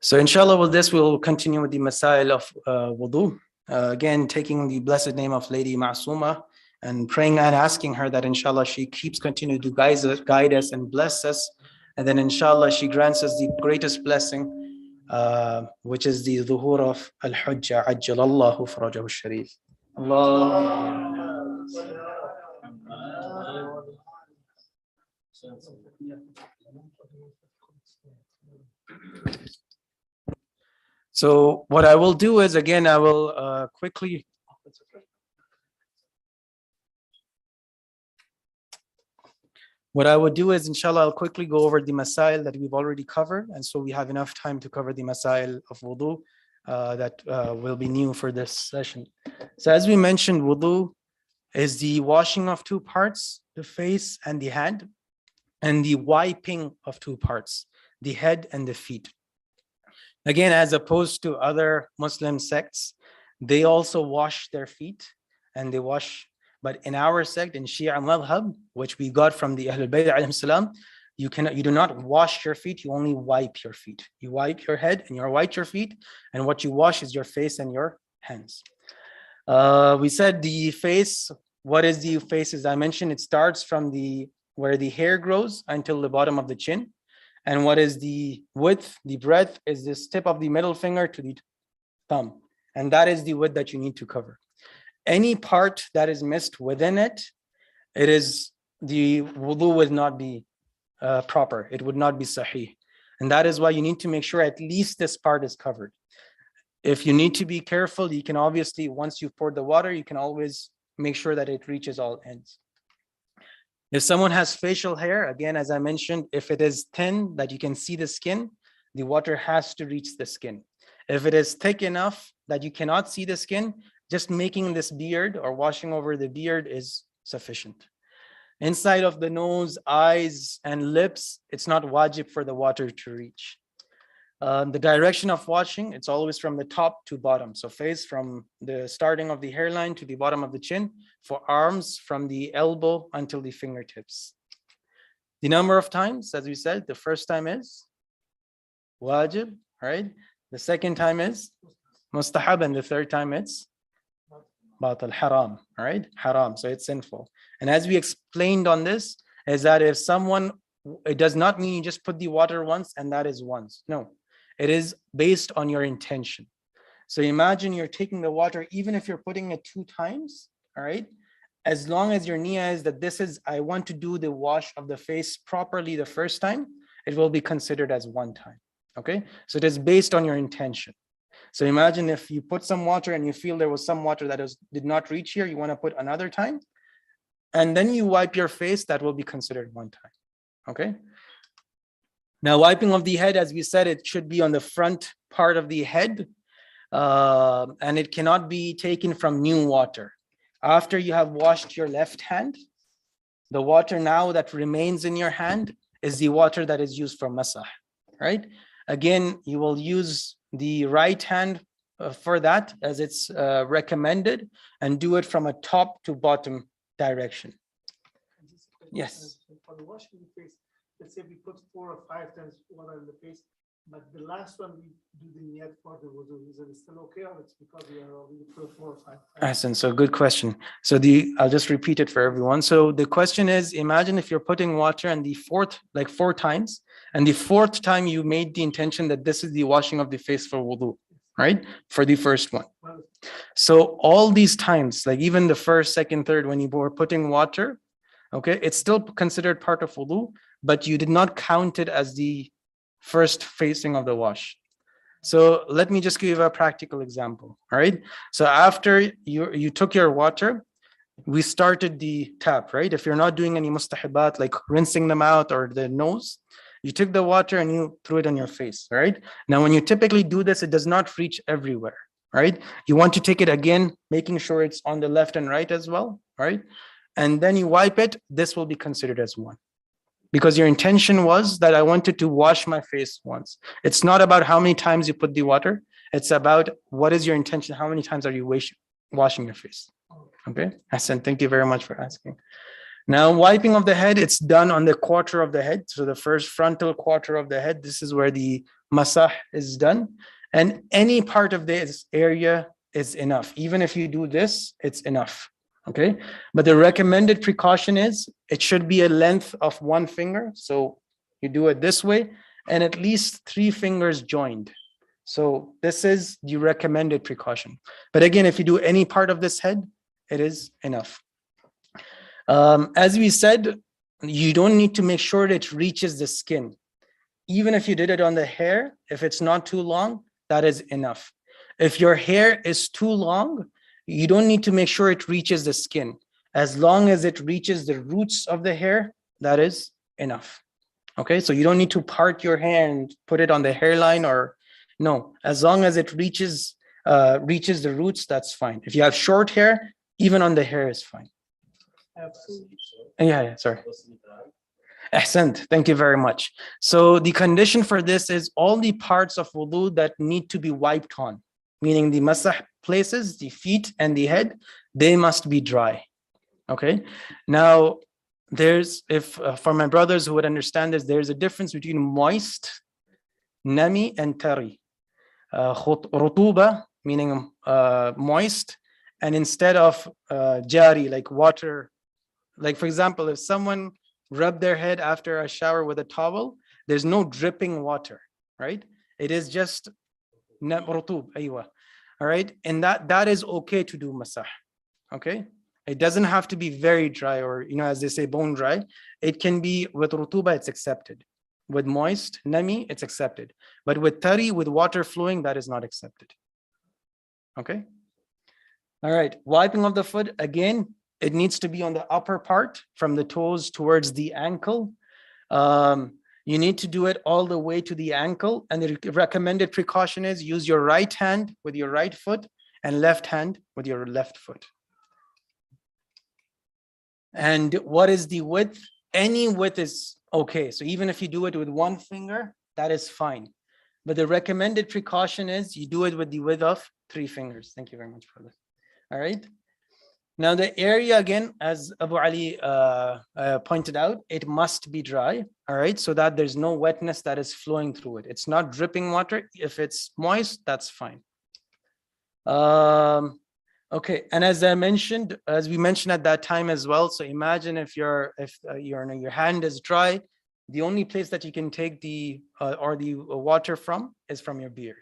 So inshallah with this, we'll continue with the masail of wudu. Again, taking the blessed name of Lady Ma'asuma and praying and asking her that inshallah she keeps continuing to guide us and bless us. And then inshallah she grants us the greatest blessing, which is the dhuhur of al-hujjah, ajjalallahu farajahu al-sharif. So what I will do is, again, I will quickly. What I would do is, inshallah, I'll quickly go over the masail that we've already covered. And so we have enough time to cover the masail of wudu that will be new for this session. So as we mentioned, wudu is the washing of two parts, the face and the hand, and the wiping of two parts, the head and the feet. Again, as opposed to other Muslim sects, they also wash their feet and they wash. But in our sect, in Shia madhab, which we got from the Ahlul Bayt alayhim salam, you do not wash your feet, you only wipe your feet. You wipe your head and you wipe your feet, and what you wash is your face and your hands. We said the face, what is the face? As I mentioned, it starts from where the hair grows until the bottom of the chin. And what is the width, the breadth, is this tip of the middle finger to the thumb. And that is the width that you need to cover. Any part that is missed within it, the wudu would not be proper. It would not be sahih. And that is why you need to make sure at least this part is covered. If you need to be careful, you can obviously, once you've poured the water, you can always make sure that it reaches all ends. If someone has facial hair, again, as I mentioned, if it is thin that you can see the skin, the water has to reach the skin. If it is thick enough that you cannot see the skin, just making this beard or washing over the beard is sufficient. Inside of the nose, eyes, and lips, it's not wajib for the water to reach. The direction of washing, it's always from the top to bottom. So face from the starting of the hairline to the bottom of the chin. For arms, from the elbow until the fingertips. The number of times, as we said, the first time is wajib, right? The second time is mustahab, and the third time it's batal, haram, right? Haram, so it's sinful. And as we explained on this, is that if someone, it does not mean you just put the water once and that is once. No, it is based on your intention. So imagine you're taking the water, even if you're putting it 2 times, all right? As long as your niyyah is that this is, I want to do the wash of the face properly the first time, it will be considered as 1 time, okay? So it is based on your intention. So imagine if you put some water and you feel there was some water that did not reach here, you want to put another time, and then you wipe your face, that will be considered 1 time, okay? Now, wiping of the head, as we said, it should be on the front part of the head, and it cannot be taken from new water. After you have washed your left hand, the water now that remains in your hand is the water that is used for masah, right? Again, you will use the right hand for that, as it's recommended, and do it from a top to bottom direction. Yes. For the washing the face, let's say we put 4 or 5 times water in the face, but the last one we do the niyat for the wudu. Is it still okay, or it's because we are already put 4 or 5 times? Ahsan, so good question. So I'll just repeat it for everyone. So the question is, imagine if you're putting water and the 4th, like 4 times, and the 4th time you made the intention that this is the washing of the face for wudu, right? For the first one. So all these times, like even the 1st, 2nd, 3rd, when you were putting water, okay, it's still considered part of wudu, but you did not count it as the first facing of the wash. So let me just give you a practical example, all right? So after you took your water, we started the tap, right? If you're not doing any mustahibat, like rinsing them out or the nose, you took the water and you threw it on your face, right? Now, when you typically do this, it does not reach everywhere, right? You want to take it again, making sure it's on the left and right as well, right? And then you wipe it, this will be considered as 1. Because your intention was that I wanted to wash my face once. It's not about how many times you put the water. It's about what is your intention? How many times are you washing your face? Okay, Hassan, thank you very much for asking. Now, wiping of the head, it's done on the quarter of the head. So the first frontal quarter of the head, this is where the masah is done. And any part of this area is enough. Even if you do this, it's enough. Okay, but the recommended precaution is it should be a length of 1 finger. So you do it this way, and at least 3 fingers joined. So this is the recommended precaution. But again, if you do any part of this head, it is enough. As we said, you don't need to make sure it reaches the skin. Even if you did it on the hair, if it's not too long, that is enough. If your hair is too long, you don't need to make sure it reaches the skin. As long as it reaches the roots of the hair, that is enough. Okay, so you don't need to part your hair and put it on the hairline, or no. As long as it reaches the roots, that's fine. If you have short hair, even on the hair is fine. Yeah, sorry. Ahsant, thank you very much. So the condition for this is all the parts of wudu that need to be wiped on, meaning the masah places, the feet and the head, they must be dry. Okay. Now, for my brothers who would understand this, there's a difference between moist, nami, and tari. Rutuba, meaning moist, and instead of jari, like water. Like, for example, if someone rubbed their head after a shower with a towel, there's no dripping water, right? It is just rutub, aywa. All right, and that is okay to do masah, okay? It doesn't have to be very dry, or, you know, as they say, bone dry. It can be with rutuba, it's accepted. With moist, nami, it's accepted. But with tari, with water flowing, that is not accepted, Okay. All right. Wiping of the foot, again, it needs to be on the upper part from the toes towards the ankle. You need to do it all the way to the ankle. And the recommended precaution is use your right hand with your right foot and left hand with your left foot. And what is the width? Any width is okay. So even if you do it with one finger, that is fine. But the recommended precaution is you do it with the width of 3 fingers. Thank you very much for that. All right. Now the area, again, as Abu Ali pointed out, it must be dry. All right. So that there's no wetness that is flowing through it. It's not dripping water. If it's moist, that's fine. Okay. And as I mentioned, as we mentioned at that time as well. So imagine if your hand is dry, the only place that you can take the water from is from your beard.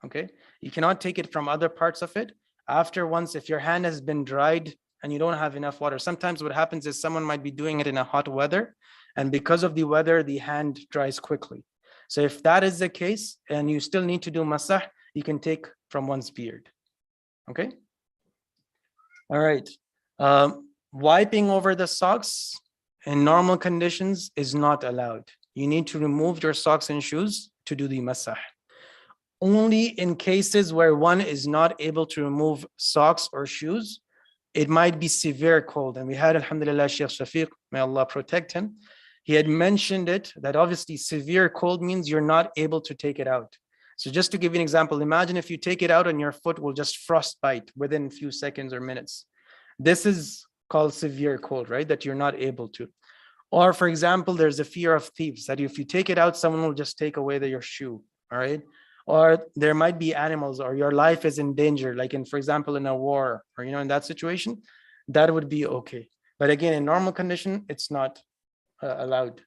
Okay. You cannot take it from other parts of it. After once, if your hand has been dried and you don't have enough water, sometimes what happens is someone might be doing it in a hot weather, and because of the weather, the hand dries quickly. So if that is the case and you still need to do masah, you can take from one's beard. Okay. All right. Wiping over the socks in normal conditions is not allowed. You need to remove your socks and shoes to do the masah. Only in cases where one is not able to remove socks or shoes, it might be severe cold. And we had, alhamdulillah, Sheikh Shafiq, may Allah protect him. He had mentioned it, that obviously severe cold means you're not able to take it out. So just to give you an example, imagine if you take it out and your foot will just frostbite within a few seconds or minutes. This is called severe cold, right? That you're not able to. Or for example, there's a fear of thieves, that if you take it out, someone will just take away your shoe, all right? Or there might be animals, or your life is in danger, like in, for example, in a war, or, in that situation, that would be okay. But again, in normal condition, it's not allowed.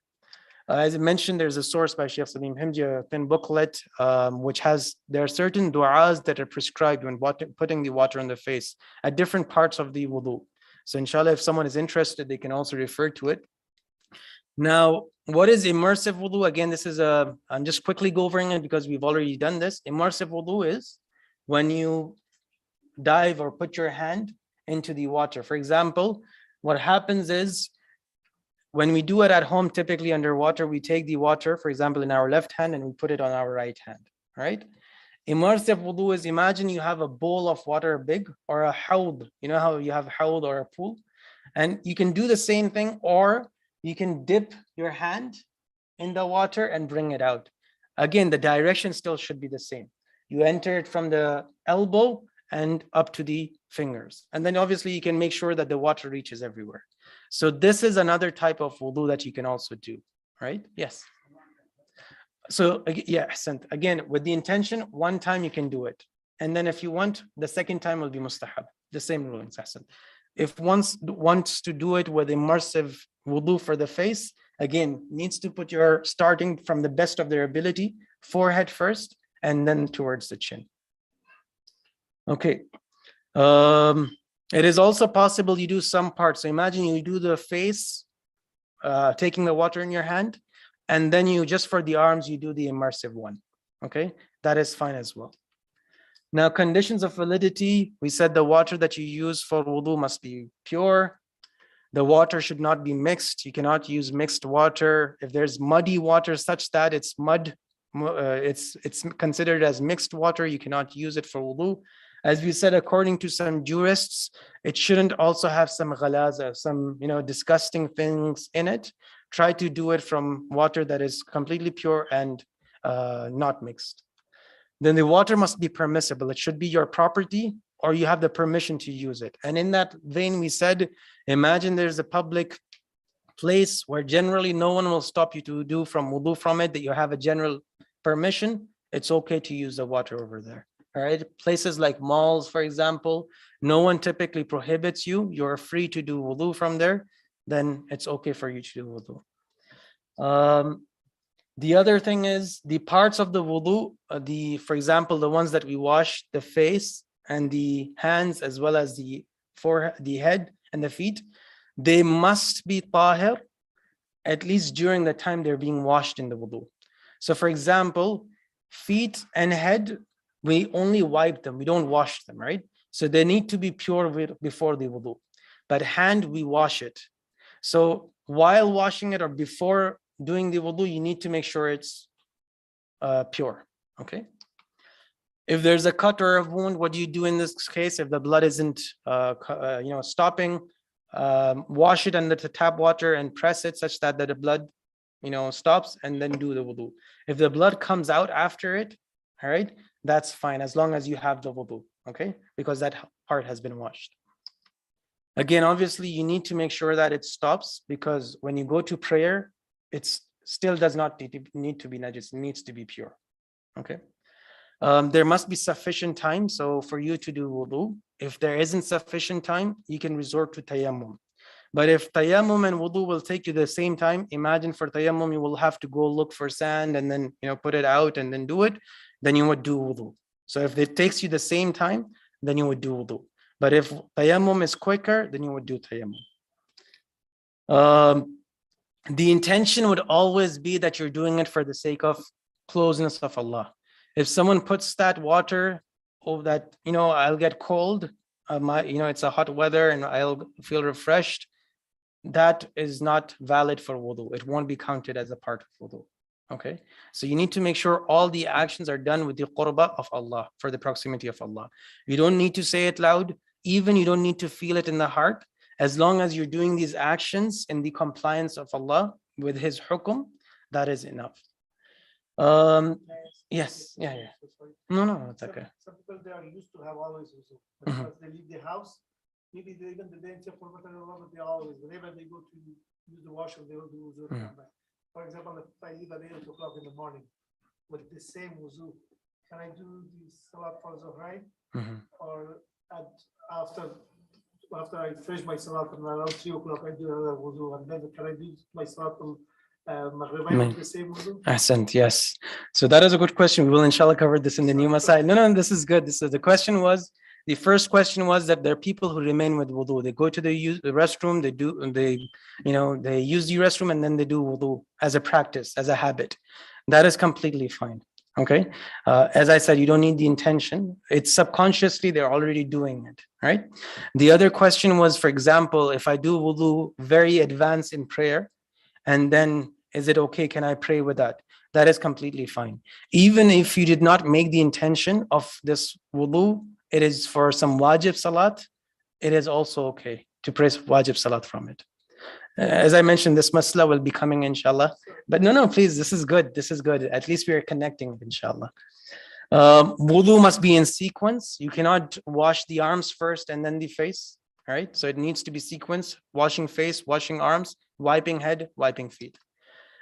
As I mentioned, there's a source by Sheikh Salim Himji, a thin booklet, which there are certain du'as that are prescribed when putting the water on the face at different parts of the wudu. So inshallah, if someone is interested, they can also refer to it. Now, what is immersive wudu? Again, this is I'm just quickly going it because we've already done this. Immersive wudu is when you dive or put your hand into the water. For example, what happens is when we do it at home, typically underwater, we take the water, for example, in our left hand and we put it on our right hand, right? Immersive wudu is, imagine you have a bowl of water big, or a hawd. You know how you have a hawd or a pool? And you can do the same thing, or you can dip your hand in the water and bring it out. Again, the direction still should be the same. You enter it from the elbow and up to the fingers. And then obviously you can make sure that the water reaches everywhere. So this is another type of wudu that you can also do, right? Yes. So yeah, again, with the intention, one time you can do it. And then if you want, the second time will be mustahab. The same rulings, Hassan. If one wants to do it with immersive wudu for the face, again, needs to put your starting from the best of their ability, forehead first, and then towards the chin. Okay. It is also possible you do some parts. So imagine you do the face, taking the water in your hand, and then you, just for the arms, you do the immersive one. Okay, that is fine as well. Now, conditions of validity, we said the water that you use for wudu must be pure. The water should not be mixed. You cannot use mixed water. If there's muddy water such that it's mud, it's considered as mixed water, you cannot use it for wudu. As we said, according to some jurists, it shouldn't also have some ghalaza, some disgusting things in it. Try to do it from water that is completely pure and not mixed. Then the water must be permissible. It should be your property, or you have the permission to use it. And in that vein, we said, imagine there's a public place where generally no one will stop you to do from wudu from it, that you have a general permission. It's okay to use the water over there. All right. Places like malls, for example, no one typically prohibits you. You're free to do wudu from there. Then it's okay for you to do wudu. The other thing is the parts of the wudu, for example, the ones that we wash, the face and the hands, as well as the forehead, the head and the feet, they must be tahir, at least during the time they're being washed in the wudu. So for example, feet and head, we only wipe them, we don't wash them, right? So they need to be pure before the wudu. But hand, we wash it. So while washing it or before doing the wudu, you need to make sure it's pure, okay? If there's a cut or a wound, what do you do in this case? If the blood isn't stopping, wash it under the tap water and press it such that the blood stops, and then do the wudu. If the blood comes out after it, all right, that's fine as long as you have the wudu, okay? Because that part has been washed. Again, obviously, you need to make sure that it stops, because when you go to prayer, it still does not need to be najis, it needs to be pure, okay? There must be sufficient time, so for you to do wudu. If there isn't sufficient time, you can resort to tayammum. But if tayammum and wudu will take you the same time, imagine for tayammum, you will have to go look for sand and then put it out and then do it, then you would do wudu. So if it takes you the same time, then you would do wudu. But if tayammum is quicker, then you would do tayammum. The intention would always be that you're doing it for the sake of closeness of Allah. If someone puts that water, that I'll get cold, it's a hot weather and I'll feel refreshed, that is not valid for wudu. It won't be counted as a part of wudu. Okay, so you need to make sure all the actions are done with the qurbah of Allah, for the proximity of Allah. You don't need to say it loud, even you don't need to feel it in the heart. As long as you're doing these actions in the compliance of Allah with His hukum, that is enough. Yes, yeah. No, it's okay. Some people, they are used to have always wudu, but because they leave the house, maybe even the day but they always, whenever they go to use the washroom, they will do wudu. For example, if I leave at 8 o'clock in the morning with the same wudu, can I do the salat for Zuhr? Or after I finish my salat around 3 o'clock, I do another wudu, and then can I do my salat with the same wudu? Ahsant, yes. So that is a good question. We will inshallah cover this in the new Masai. No, this is good. The first question was that there are people who remain with wudu. They go to the restroom, they use the restroom, and then they do wudu as a practice, as a habit. That is completely fine. Okay. As I said, you don't need the intention. It's subconsciously, they're already doing it, right? The other question was, for example, if I do wudu very advanced in prayer, and then is it okay? Can I pray with that? That is completely fine. Even if you did not make the intention of this wudu, it is for some wajib salat, it is also okay to pray wajib salat from it. As I mentioned, this masla will be coming inshallah. But no, please, this is good. This is good. At least we are connecting, inshallah. Wudu must be in sequence. You cannot wash the arms first and then the face. All right. So it needs to be sequence: washing face, washing arms, wiping head, wiping feet.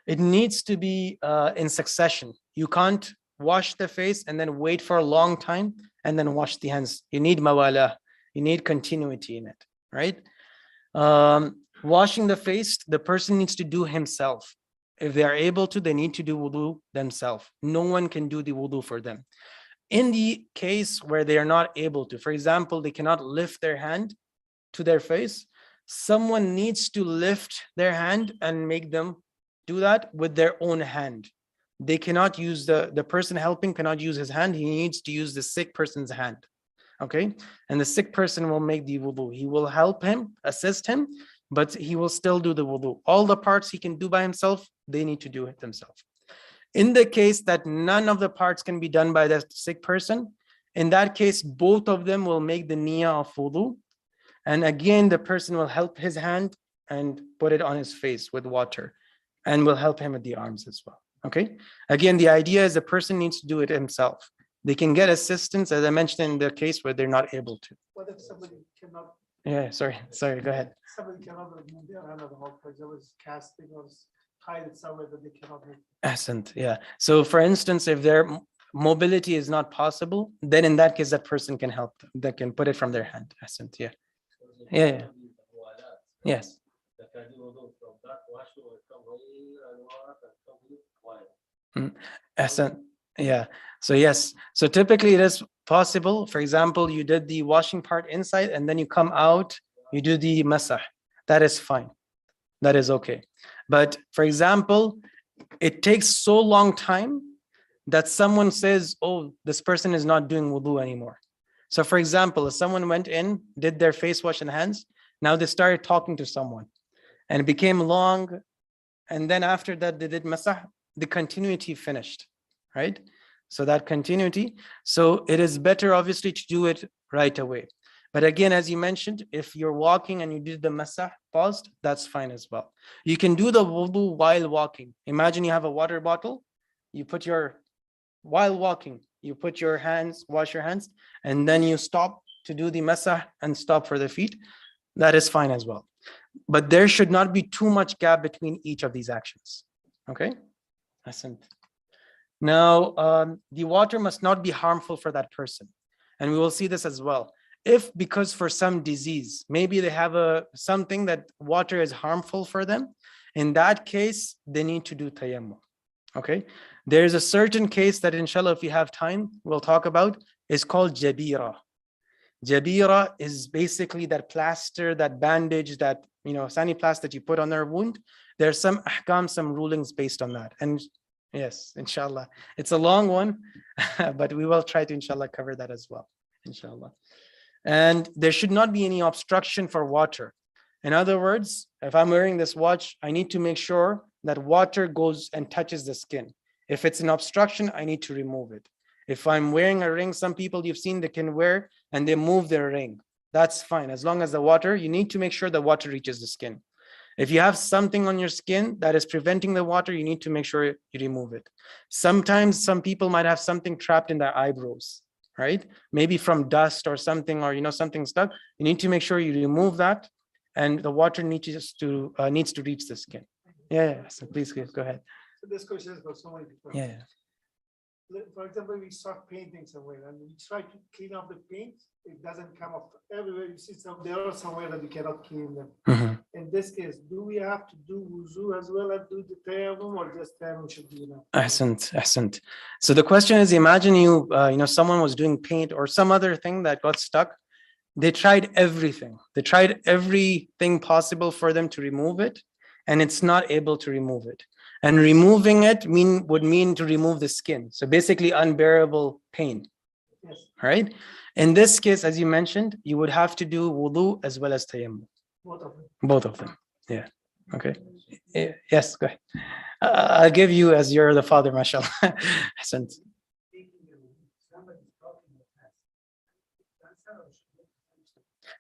It needs to be in succession. You can't wash the face and then wait for a long time and then wash the hands. You need mawala. You need continuity in it, right? Washing the face, the person needs to do himself. If they are able to, they need to do wudu themselves. No one can do the wudu for them. In the case where they are not able to, for example, they cannot lift their hand to their face, someone needs to lift their hand and make them do that with their own hand. They cannot use the person helping cannot use his hand. He needs to use the sick person's hand. Okay. And the sick person will make the wudu. He will help him, assist him, but he will still do the wudu. All the parts he can do by himself, they need to do it themselves. In the case that none of the parts can be done by the sick person, in that case, both of them will make the niyyah of wudu. And again, the person will help his hand and put it on his face with water, and will help him with the arms as well. Okay. Again, the idea is the person needs to do it himself. They can get assistance, as I mentioned in the case where they're not able to. What if somebody cannot? Yeah, sorry, go ahead. Somebody cannot remove their hand at all. For example, it's casting or hide it somewhere that they cannot move. Excellent. Yeah. So for instance, if their mobility is not possible, then in that case, that person can help them. They can put it from their hand. Excellent. Yeah. Yeah. Yes. Excellent. Yeah. So yes. So typically it is possible. For example, you did the washing part inside and then you come out, you do the masah. That is fine. That is okay. But for example, it takes so long time that someone says, oh, this person is not doing wudu anymore. So for example, if someone went in, did their face wash and hands, now they started talking to someone and it became long. And then after that, they did masah, the continuity finished, right? So that continuity. So it is better obviously to do it right away. But again, as you mentioned, if you're walking and you did the masah paused, that's fine as well. You can do the wudu while walking. Imagine you have a water bottle, while walking, you put your hands, wash your hands, and then you stop to do the masah and stop for the feet. That is fine as well. But there should not be too much gap between each of these actions. Okay? Now, the water must not be harmful for that person. And we will see this as well. If because for some disease, maybe they have something that water is harmful for them, in that case, they need to do tayammum. Okay? There's a certain case that inshallah, if we have time, we'll talk about, is called jabira. Jabira is basically that plaster, that bandage, that saniplast that you put on their wound. There's some ahkam, some rulings based on that. And yes, inshallah. It's a long one, but we will try to inshallah cover that as well, inshallah. And there should not be any obstruction for water. In other words, if I'm wearing this watch, I need to make sure that water goes and touches the skin. If it's an obstruction, I need to remove it. If I'm wearing a ring, some people you've seen they can wear and they move their ring. That's fine. As long as the water, you need to make sure the water reaches the skin. If you have something on your skin that is preventing the water, you need to make sure you remove it. Sometimes some people might have something trapped in their eyebrows, right? Maybe from dust or something, or something stuck. You need to make sure you remove that, and the water needs to reach the skin. Yeah. So please go ahead. So this question is for so many people. Yeah. For example, we start painting somewhere and we try to clean up the paint. It doesn't come up everywhere. You see there are somewhere that we cannot clean them. Mm-hmm. In this case, do we have to do wuzu as well as do the tayammum, or just tayammum should be enough? Ahsant. So the question is, imagine someone was doing paint or some other thing that got stuck. They tried everything. They tried everything possible for them to remove it, and it's not able to remove it. And removing it would mean to remove the skin. So basically unbearable pain. Yes. All right. In this case, as you mentioned, you would have to do wudu as well as tayammum. Both of them. Yeah. Okay. Yes, go ahead. I'll give you as you're the father, mashallah. Ahsant.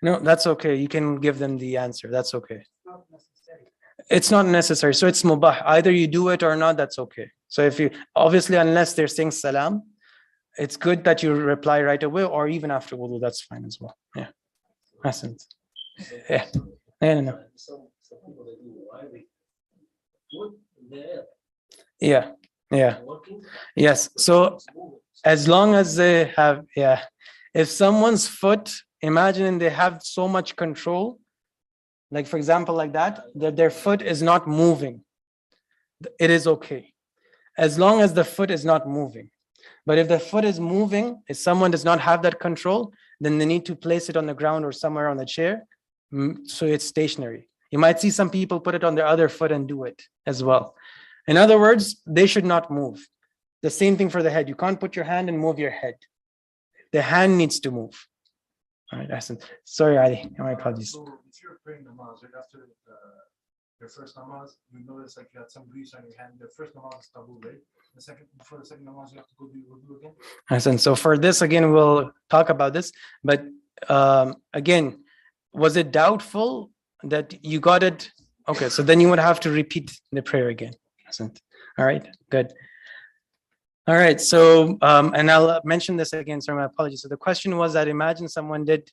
No, that's okay. You can give them the answer. That's okay. It's not necessary. So it's mubah. Either you do it or not, that's okay. So if you, obviously, unless they're saying salam, it's good that you reply right away or even after wudu, that's fine as well. Yeah. Ahsant. Yeah. No. Yeah. Yes. So as long as they have, if someone's foot, imagine they have so much control, like for example, like that their foot is not moving, it is okay. As long as the foot is not moving. But if the foot is moving, if someone does not have that control, then they need to place it on the ground or somewhere on the chair, so it's stationary. You might see some people put it on their other foot and do it as well. In other words, they should not move. The same thing for the head. You can't put your hand and move your head. The hand needs to move. All right, excellent. Sorry, Ali, my apologies. So if you're praying namaz, right after your first namaz, you notice like you had some grease on your hand. The first namaz is taboo, right? Before the second namaz, you have to go do wudu again. Excellent. So for this, again, we'll talk about this. But again, was it doubtful that you got it? Okay, so then you would have to repeat the prayer again. Excellent. All right, good. All right, so, and I'll mention this again, sorry, my apologies. So the question was that imagine someone did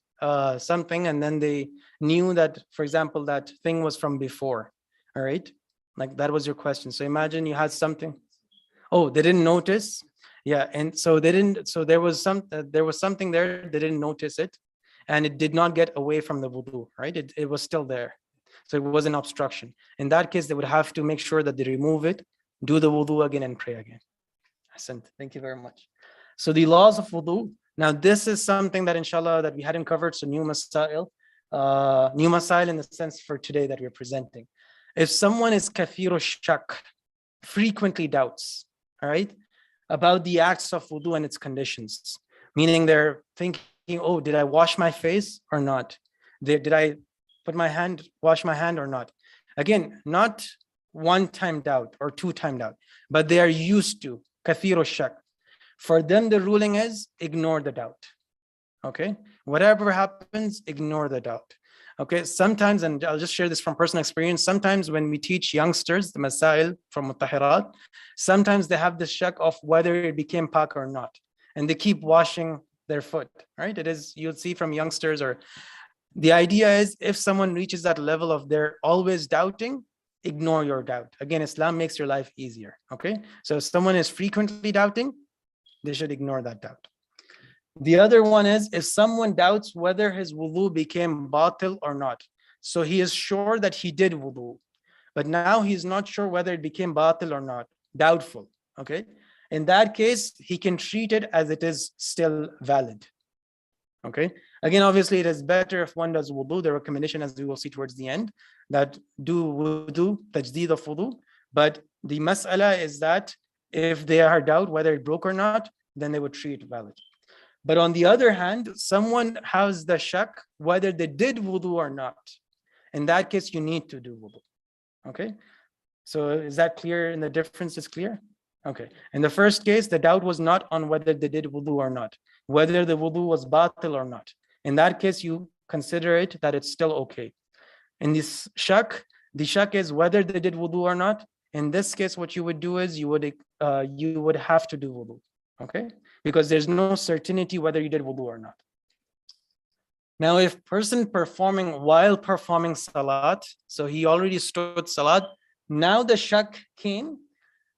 something and then they knew that, for example, that thing was from before, all right? Like that was your question. So imagine you had something, oh, they didn't notice. Yeah, and so they didn't, so there was something there, they didn't notice it, and it did not get away from the wudu, right? It was still there. So it was an obstruction. In that case, they would have to make sure that they remove it, do the wudu again and pray again. Thank you very much. So the laws of wudu. Now this is something that inshallah that we hadn't covered. So new masail in the sense for today that we're presenting. If someone is kathiru shak, frequently doubts, all right? about the acts of wudu and its conditions. Meaning they're thinking, oh, did I wash my face or not? Did I wash my hand or not? Again, not one-time doubt or two-time doubt, but they are used to kathiru shak. For them, the ruling is ignore the doubt. Okay, whatever happens, ignore the doubt. Okay, sometimes, and I'll just share this from personal experience, sometimes when we teach youngsters the masail from mutahirat, sometimes they have the shak of whether it became pak or not, and they keep washing their foot, right? It is, you'll see from youngsters, or the idea is if someone reaches that level of they're always doubting, ignore your doubt. Again, Islam makes your life easier, okay? So if someone is frequently doubting, they should ignore that doubt. The other one is if someone doubts whether his wudu became batil or not. So he is sure that he did wudu, but now he's not sure whether it became batil or not, doubtful, okay? In that case, he can treat it as it is still valid, okay? Again, obviously, it is better if one does wudu. The recommendation, as we will see towards the end, that do wudu, tajdeed of wudu. But the mas'ala is that if they are doubt whether it broke or not, then they would treat it valid. But on the other hand, someone has the shak whether they did wudu or not. In that case, you need to do wudu. Okay? So is that clear? And the difference is clear? Okay. In the first case, the doubt was not on whether they did wudu or not, whether the wudu was batil or not. In that case, you consider it that it's still okay. In this shak, the shak is whether they did wudu or not. In this case, what you would do is you would have to do wudu. Okay, because there's no certainty whether you did wudu or not. Now, if person performing while performing salat, so he already stood salat, now the shak came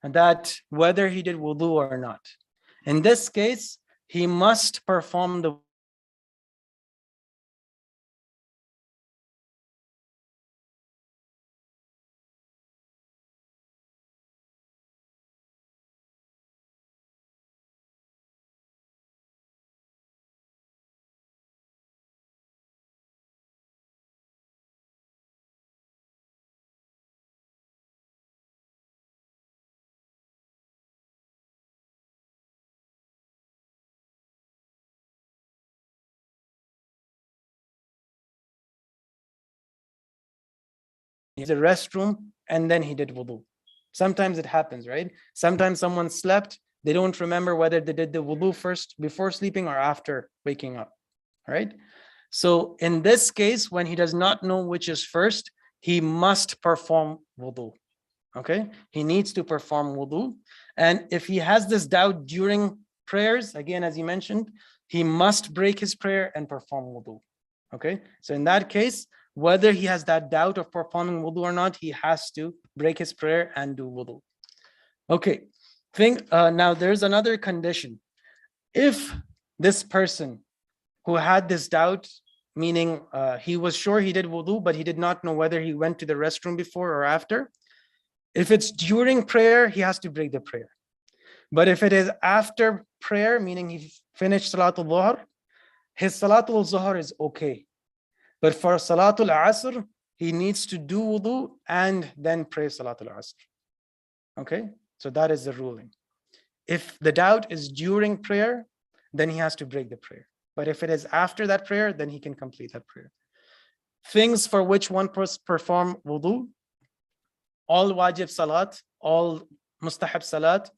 that whether he did wudu or not. In this case, he must perform the restroom and then he did wudu. Sometimes it happens, right? Sometimes someone slept, they don't remember whether they did the wudu first before sleeping or after waking up, right? So in this case, when he does not know which is first, he must perform wudu, okay? He needs to perform wudu. And if he has this doubt during prayers, again, as you mentioned, he must break his prayer and perform wudu, okay? So in that case, whether he has that doubt of performing wudu or not, he has to break his prayer and do wudu. Okay, now there's another condition. If this person who had this doubt, meaning he was sure he did wudu, but he did not know whether he went to the restroom before or after, if it's during prayer, he has to break the prayer. But if it is after prayer, meaning he finished Salatul Dhuhr, his Salatul Zuhr is okay. But for Salatul Asr, he needs to do wudu and then pray Salatul Asr. Okay, so that is the ruling. If the doubt is during prayer, then he has to break the prayer. But if it is after that prayer, then he can complete that prayer. Things for which one perform wudu, all wajib salat, all mustahab salat,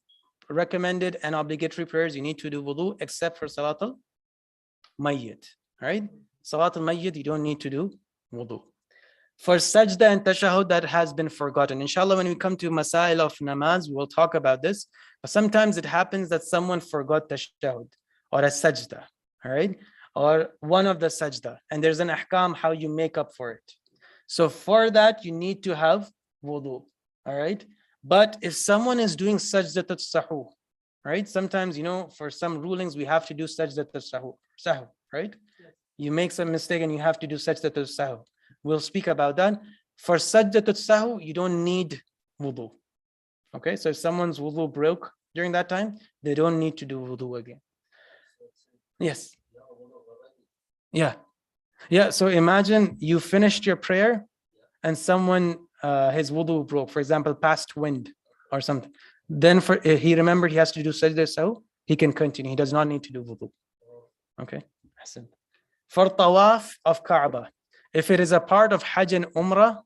recommended and obligatory prayers, you need to do wudu except for Salatul Mayyit, right? Salatul Mayyit, you don't need to do wudu. For sajda and tashahud, that has been forgotten. Inshallah, when we come to masail of namaz, we will talk about this. But sometimes it happens that someone forgot tashahud or a sajda, all right? Or one of the sajda. And there's an ahkam how you make up for it. So for that, you need to have wudu, all right? But if someone is doing sajdatul sahu, right? Sometimes, for some rulings, we have to do sajdatul sahu, right? You make some mistake and you have to do sajdatul sahu. We'll speak about that. For sajdatul sahu, you don't need wudu. Okay, so if someone's wudu broke during that time, they don't need to do wudu again. Yes. Yeah. So imagine you finished your prayer and someone, his wudu broke, for example, past wind or something. Then he remembered he has to do sajda, so he can continue. He does not need to do wudu. Okay. For tawaf of Kaaba, if it is a part of Hajj and Umrah,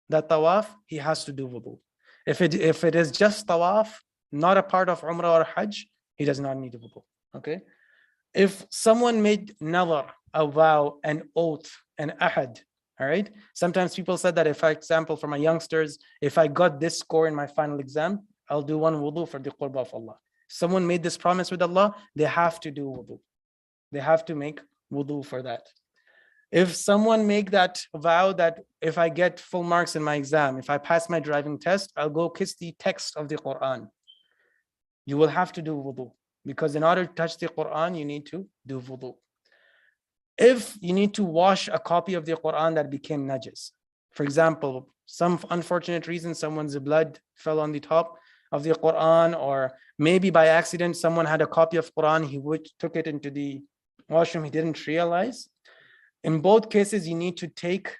that tawaf, he has to do wudu. If it is just tawaf, not a part of Umrah or Hajj, he does not need wudu. Okay. If someone made nadar, a vow, an oath, an ahad, all right. Sometimes people said that if, for example, for my youngsters, if I got this score in my final exam, I'll do one wudu for the qurba of Allah. Someone made this promise with Allah, they have to do wudu. They have to make wudu for that. If someone make that vow that if I get full marks in my exam, if I pass my driving test, I'll go kiss the text of the Quran. You will have to do wudu, because in order to touch the Quran, you need to do wudu. If you need to wash a copy of the Quran that became najis, for example, some unfortunate reason, someone's blood fell on the top of the Quran, or maybe by accident, someone had a copy of Quran, he took it into the washroom, he didn't realize. In both cases, you need to take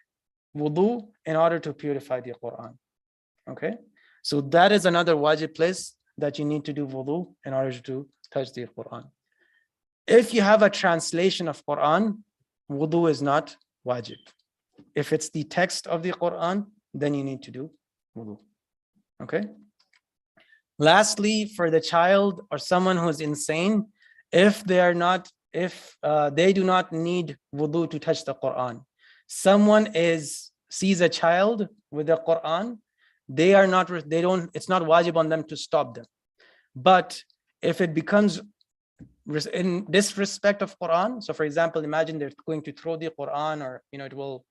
wudu in order to purify the Quran. Okay, so that is another wajib place that you need to do wudu in order to touch the Quran. If you have a translation of Quran, wudu is not wajib. If it's the text of the Quran, then you need to do wudu. Okay. Lastly, for the child or someone who is insane, if they do not need wudu to touch the Quran, someone sees a child with the Quran, it's not wajib on them to stop them. But if it becomes in disrespect of Quran, so for example, imagine they're going to throw the Quran, or it will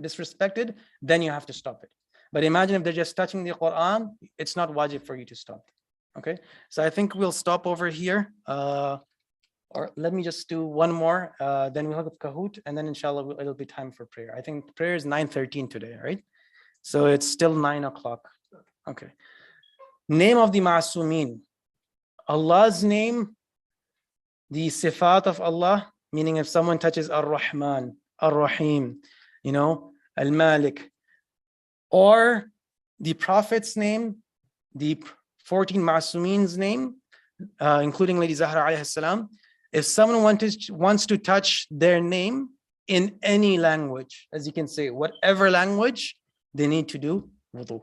disrespect it, then you have to stop it. But imagine if they're just touching the Quran, it's not wajib for you to stop. Okay, so I think we'll stop over here. Or let me just do one more, then we'll have a Kahoot, and then inshallah it'll be time for prayer. I think prayer is 9:13 today, right? So it's still 9 o'clock. Okay. Name of the Ma'asumin. Allah's name, the sifat of Allah, meaning if someone touches Ar-Rahman, Ar-Rahim, Al-Malik, or the Prophet's name, the 14 Ma'asumin's name, including Lady Zahra alayhi salam. If someone wants to touch their name in any language, as you can say, whatever language, they need to do wudu.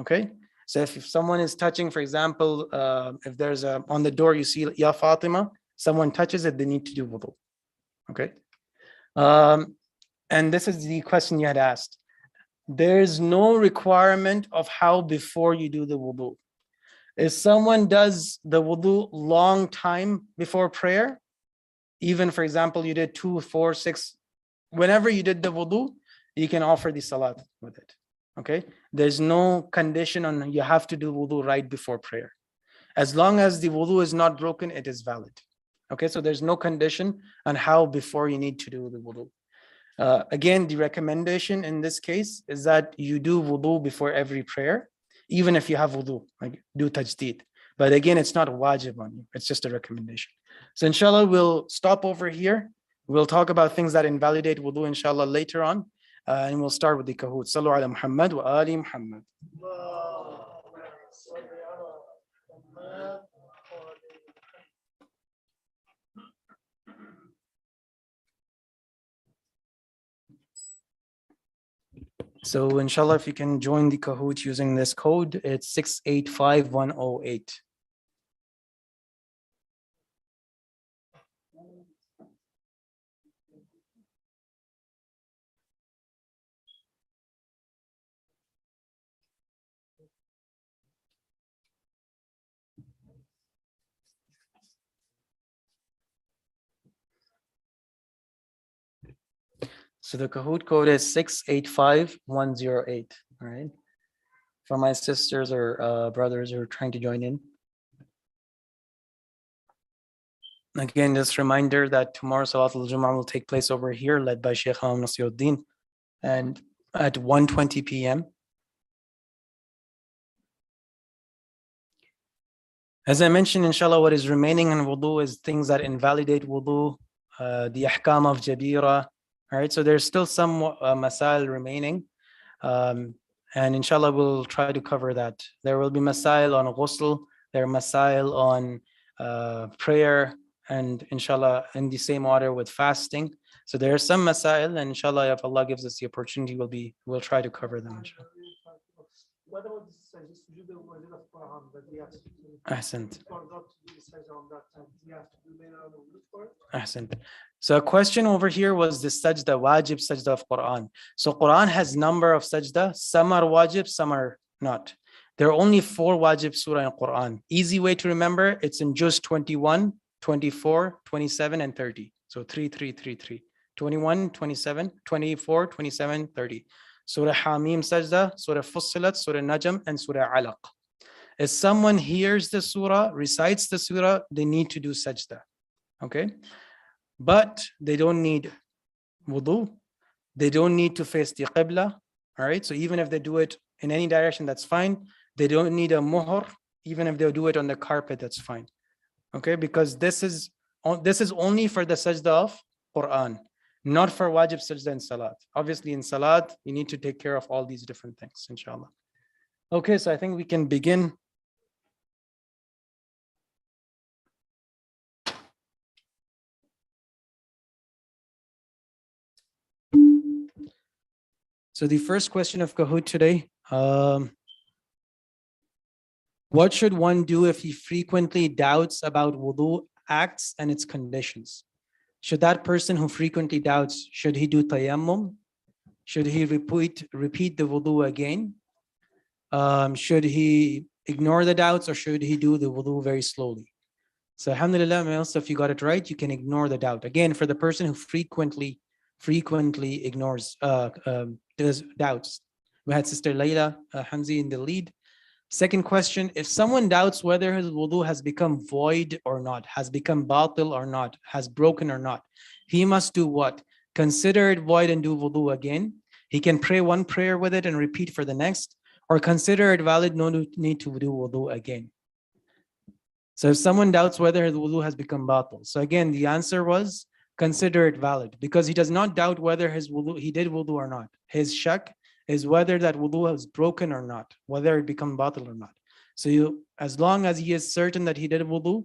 Okay? So if someone is touching, for example, if there's on the door you see Ya Fatima, someone touches it, they need to do wudu. Okay? And this is the question you had asked. There's no requirement of how before you do the wudu. If someone does the wudu long time before prayer, even for example, you did 2, 4, 6, whenever you did the wudu, you can offer the salat with it. Okay, there's no condition on you have to do wudu right before prayer. As long as the wudu is not broken, it is valid. Okay, so there's no condition on how before you need to do the wudu. Again, the recommendation in this case is that you do wudu before every prayer, even if you have wudu, like do tajdeed. But again, it's not wajib on you. It's just a recommendation. So inshallah, we'll stop over here. We'll talk about things that invalidate wudu, inshallah, later on. And we'll start with the Kahoot. Sallu ala Muhammad wa ali Muhammad. So inshallah, if you can join the Kahoot using this code, it's 685108. So the Kahoot code is 685108. All right. For my sisters or brothers who are trying to join in. Again, just reminder that tomorrow Salat al-Jum'ah will take place over here, led by Sheikh Nasiruddin, and at 1:20 p.m. As I mentioned, inshallah, what is remaining in wudu is things that invalidate wudu, the ahkam of jabira. All right, so there's still some masail remaining. And inshallah, we'll try to cover that. There will be masail on ghusl, there are masail on prayer, and inshallah, in the same order with fasting. So there are some masail, and inshallah, if Allah gives us the opportunity, we'll try to cover them, inshallah. What about the sujood of Quran that we have to do? Ahsant. Forgot to do the sajda on that time. We have to do later on the wudu for it? Ahsant. So a question over here was the sajda, wajib sajda of Quran. So Quran has number of sajda. Some are wajib, some are not. There are only 4 wajib surah in Quran. Easy way to remember, it's in Juz 21, 24, 27, and 30. So 3, 3, 3, 3. 21, 27, 24, 27, 30. Surah Hamim sajda, Surah Fussilat, Surah Najm, and Surah Alaq. If someone hears the surah, recites the surah, they need to do sajda. Okay? But they don't need wudu. They don't need to face the qibla. All right? So even if they do it in any direction, that's fine. They don't need a muhr. Even if they do it on the carpet, that's fine. Okay? Because this is only for the sajda of Quran, not for wajib sajda in salat. Obviously, in salat, you need to take care of all these different things, inshallah. Okay, so I think we can begin. So the first question of Kahoot today, what should one do if he frequently doubts about wudu acts and its conditions? Should that person who frequently doubts, should he do tayammum? Should he repeat the wudu again? Should he ignore the doubts, or should he do the wudu very slowly? So alhamdulillah, also if you got it right, you can ignore the doubt. Again, for the person who frequently ignores, does doubts. We had Sister Layla Hamzi in the lead. Second question, if someone doubts whether his wudu has become void or not, has become batil or not, has broken or not, he must do what? Consider it void and do wudu again. He can pray one prayer with it and repeat for the next, or consider it valid, no need to do wudu again. So if someone doubts whether his wudu has become batil, so again, the answer was consider it valid, because he does not doubt whether his wudu, he did wudu or not. His shak is whether that wudu is broken or not, whether it become batil or not. So as long as he is certain that he did wudu,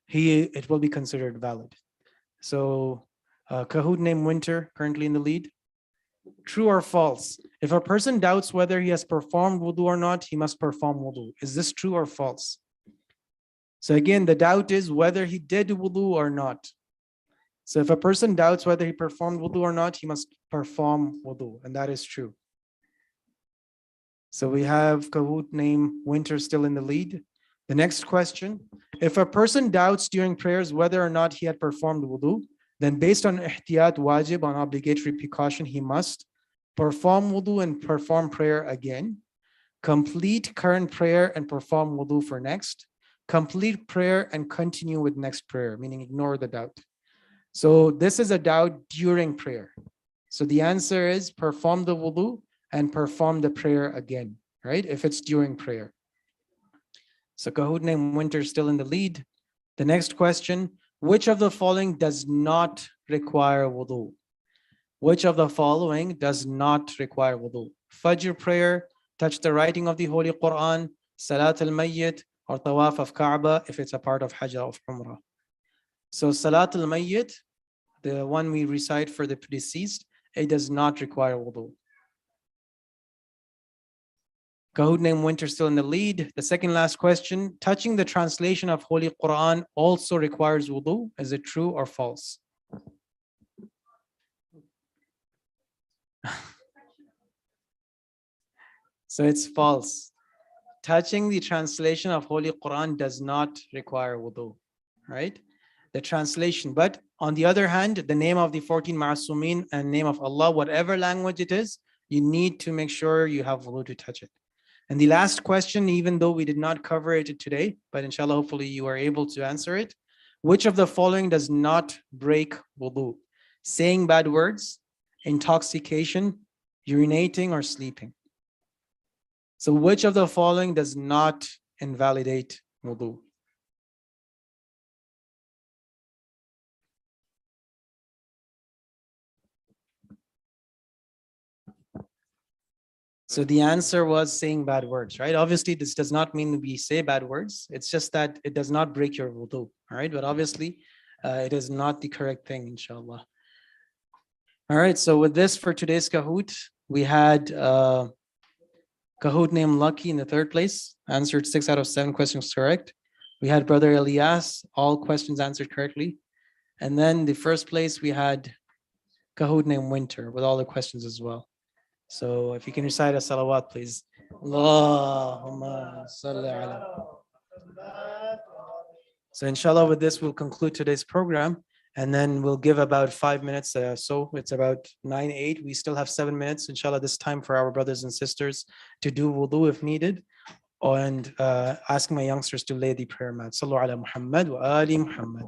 it will be considered valid. So Kahoot named Winter currently in the lead. True or false? If a person doubts whether he has performed wudu or not, he must perform wudu. Is this true or false? So again, the doubt is whether he did wudu or not. So if a person doubts whether he performed wudu or not, he must perform wudu, and that is true. So we have Kahoot name Winter still in the lead. The next question, if a person doubts during prayers whether or not he had performed wudu, then based on ihtiyat wajib, on obligatory precaution, he must perform wudu and perform prayer again, complete current prayer and perform wudu for next, complete prayer and continue with next prayer, meaning ignore the doubt. So this is a doubt during prayer. So the answer is perform the wudu and perform the prayer again, right? If it's during prayer. So Kahoot name Winter still in the lead. The next question, which of the following does not require wudu? Which of the following does not require wudu? Fajr prayer, touch the writing of the Holy Quran, Salat al-Mayyit, or Tawaf of Kaaba if it's a part of Hajj of Umrah. So Salat al-Mayyit, the one we recite for the deceased, it does not require wudu. Kahoot name Winter still in the lead. The second last question, touching the translation of Holy Quran also requires wudu. Is it true or false? So it's false. Touching the translation of Holy Quran does not require wudu, right? The translation, but on the other hand, the name of the 14 Ma'asumin and name of Allah, whatever language it is, you need to make sure you have wudu to touch it. And the last question, even though we did not cover it today, but inshallah, hopefully you are able to answer it. Which of the following does not break wudu? Saying bad words, intoxication, urinating, or sleeping? So which of the following does not invalidate wudu? So the answer was saying bad words, right? Obviously, this does not mean we say bad words. It's just that it does not break your wudu, all right? But obviously, it is not the correct thing, inshallah. All right, so with this for today's Kahoot, we had Kahoot named Lucky in the third place, answered 6 out of 7 questions correct. We had Brother Elias, all questions answered correctly. And then the first place, we had Kahoot named Winter with all the questions as well. So if you can recite a salawat, please. Allahumma salli ala. So inshallah, with this, we'll conclude today's program. And then we'll give about 5 minutes. So it's about 9:08. We still have 7 minutes, inshallah, this time for our brothers and sisters to do wudu if needed. And ask my youngsters to lay the prayer mat. Sallu ala Muhammad wa ali Muhammad.